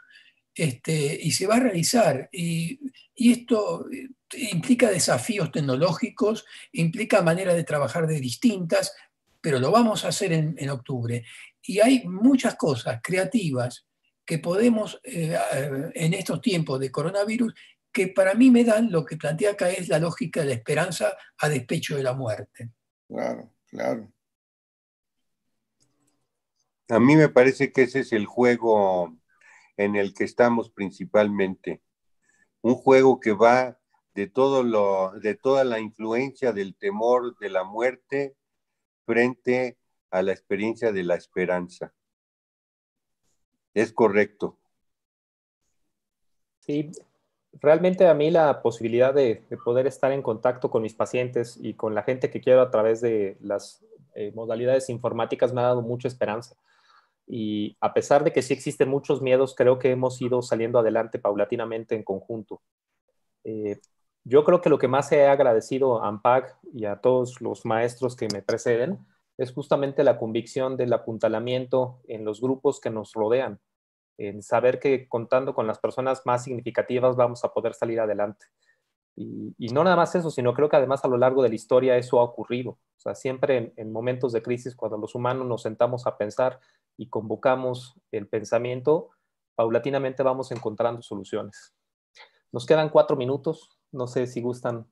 y se va a realizar. Y esto implica desafíos tecnológicos, implica maneras de trabajar de distintas, pero lo vamos a hacer en octubre. Y hay muchas cosas creativas que podemos, en estos tiempos de coronavirus, que para mí me dan lo que plantea acá es la lógica de la esperanza a despecho de la muerte. Claro, claro. A mí me parece que ese es el juego en el que estamos principalmente. Un juego que va de toda la influencia del temor de la muerte frente a la experiencia de la esperanza. Es correcto. Sí, realmente a mí la posibilidad de poder estar en contacto con mis pacientes y con la gente que quiero a través de las modalidades informáticas me ha dado mucha esperanza. Y a pesar de que sí existen muchos miedos, creo que hemos ido saliendo adelante paulatinamente en conjunto. Yo creo que lo que más he agradecido a AMPAC y a todos los maestros que me preceden es justamente la convicción del apuntalamiento en los grupos que nos rodean, en saber que contando con las personas más significativas vamos a poder salir adelante. Y no nada más eso, sino creo que además a lo largo de la historia eso ha ocurrido. O sea, siempre en momentos de crisis, cuando los humanos nos sentamos a pensar y convocamos el pensamiento, paulatinamente vamos encontrando soluciones. Nos quedan 4 minutos. No sé si gustan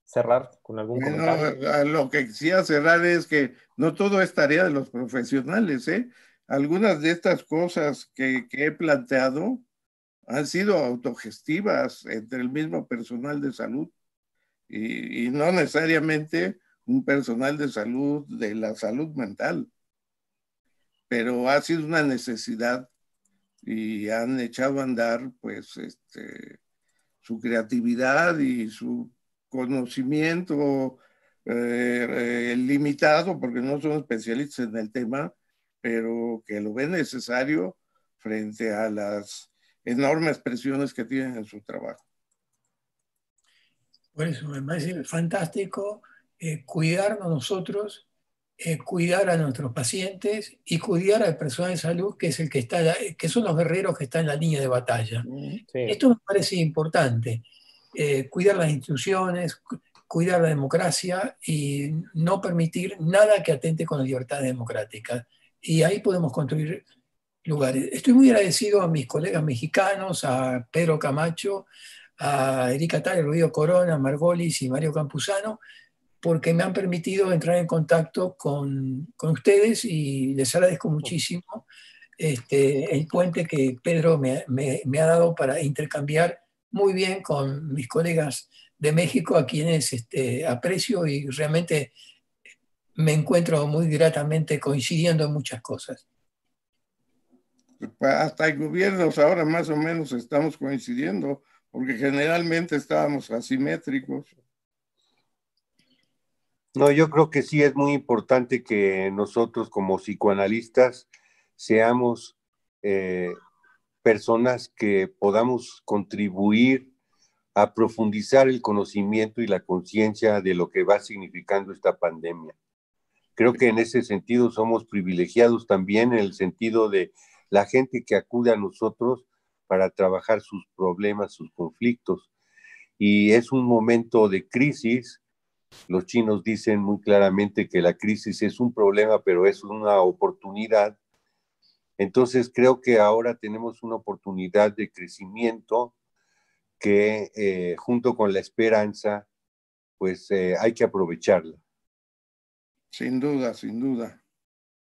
cerrar con algún comentario. A lo que quisiera cerrar es que no todo es tarea de los profesionales, ¿eh? Algunas de estas cosas que he planteado han sido autogestivas entre el mismo personal de salud y no necesariamente un personal de salud de la salud mental, pero ha sido una necesidad y han echado a andar pues su creatividad y su conocimiento limitado, porque no son especialistas en el tema, pero que lo ven necesario frente a las enormes presiones que tienen en su trabajo. Por eso me parece fantástico cuidarnos nosotros, cuidar a nuestros pacientes y cuidar al personal de salud, que es el que está, que son los guerreros que están en la línea de batalla. Sí. Esto me parece importante, cuidar las instituciones, cuidar la democracia y no permitir nada que atente con la libertad democrática. Y ahí podemos construir lugares. Estoy muy agradecido a mis colegas mexicanos, a Pedro Camacho, a Erika Thaler, Rodrigo Corona, Margolis y Mario Campuzano, porque me han permitido entrar en contacto con ustedes y les agradezco muchísimo el puente que Pedro me ha dado para intercambiar muy bien con mis colegas de México, a quienes aprecio y realmente me encuentro muy gratamente coincidiendo en muchas cosas. Hasta en gobiernos ahora más o menos estamos coincidiendo, porque generalmente estábamos asimétricos. No, yo creo que sí es muy importante que nosotros como psicoanalistas seamos personas que podamos contribuir a profundizar el conocimiento y la conciencia de lo que va significando esta pandemia. Creo que en ese sentido somos privilegiados también en el sentido de la gente que acude a nosotros para trabajar sus problemas, sus conflictos. Y es un momento de crisis. Los chinos dicen muy claramente que la crisis es un problema, pero es una oportunidad. Entonces creo que ahora tenemos una oportunidad de crecimiento que junto con la esperanza, pues hay que aprovecharla. Sin duda, sin duda.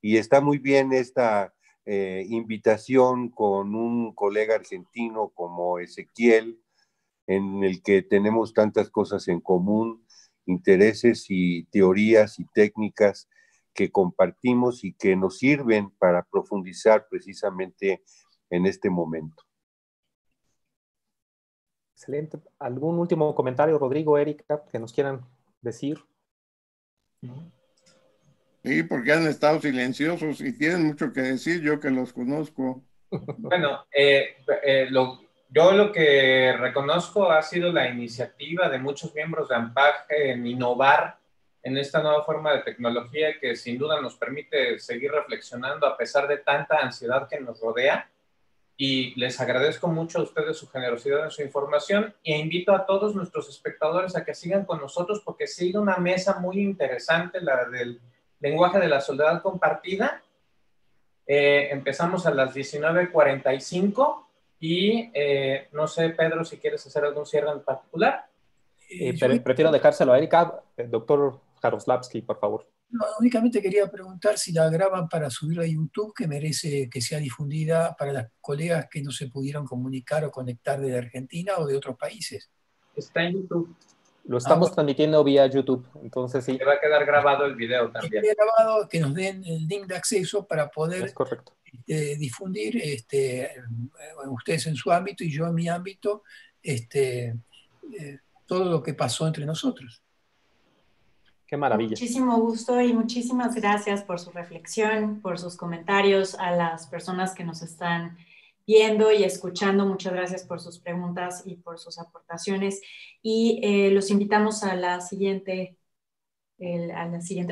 Y está muy bien esta invitación con un colega argentino como Ezequiel, en el que tenemos tantas cosas en común, intereses y teorías y técnicas que compartimos y que nos sirven para profundizar precisamente en este momento. Excelente. ¿Algún último comentario, Rodrigo, Erika, que nos quieran decir? Sí, porque han estado silenciosos y tienen mucho que decir, yo que los conozco. Bueno, yo lo que reconozco ha sido la iniciativa de muchos miembros de AMPAC en innovar en esta nueva forma de tecnología que sin duda nos permite seguir reflexionando a pesar de tanta ansiedad que nos rodea. Y les agradezco mucho a ustedes su generosidad en su información e invito a todos nuestros espectadores a que sigan con nosotros porque sigue una mesa muy interesante, la del lenguaje de la soledad compartida. Empezamos a las 19:45 y no sé, Pedro, si quieres hacer algún cierre en particular. Prefiero dejárselo a Erika. Doctor Jaroslavsky, por favor. No, únicamente quería preguntar si la graban para subirla a YouTube, que merece que sea difundida para las colegas que no se pudieron comunicar o conectar desde Argentina o de otros países. Está en YouTube. Lo estamos transmitiendo vía YouTube, entonces sí. Se va a quedar grabado el video también. Que grabado, que nos den el link de acceso para poder es correcto. Difundir ustedes en su ámbito y yo en mi ámbito todo lo que pasó entre nosotros. Qué maravilla. Muchísimo gusto y muchísimas gracias por su reflexión, por sus comentarios, a las personas que nos están viendo y escuchando. Muchas gracias por sus preguntas y por sus aportaciones. Y los invitamos a la siguiente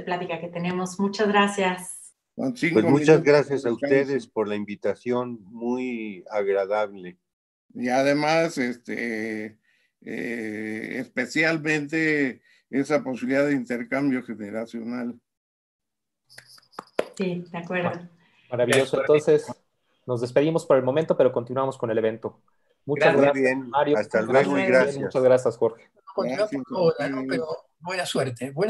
plática que tenemos. Muchas gracias. Pues muchas gracias a ustedes por la invitación, muy agradable. Y además, especialmente esa posibilidad de intercambio generacional. Sí, de acuerdo. Maravilloso. Entonces, nos despedimos por el momento, pero continuamos con el evento. Muchas gracias, bien. Mario. Hasta luego y gracias. Muchas gracias, Jorge. Continuamos por ahora, ¿no? Pero buena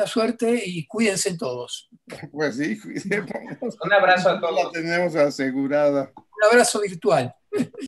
suerte y cuídense todos. Pues sí, cuidémonos. Un abrazo a todos. La tenemos asegurada. Un abrazo virtual.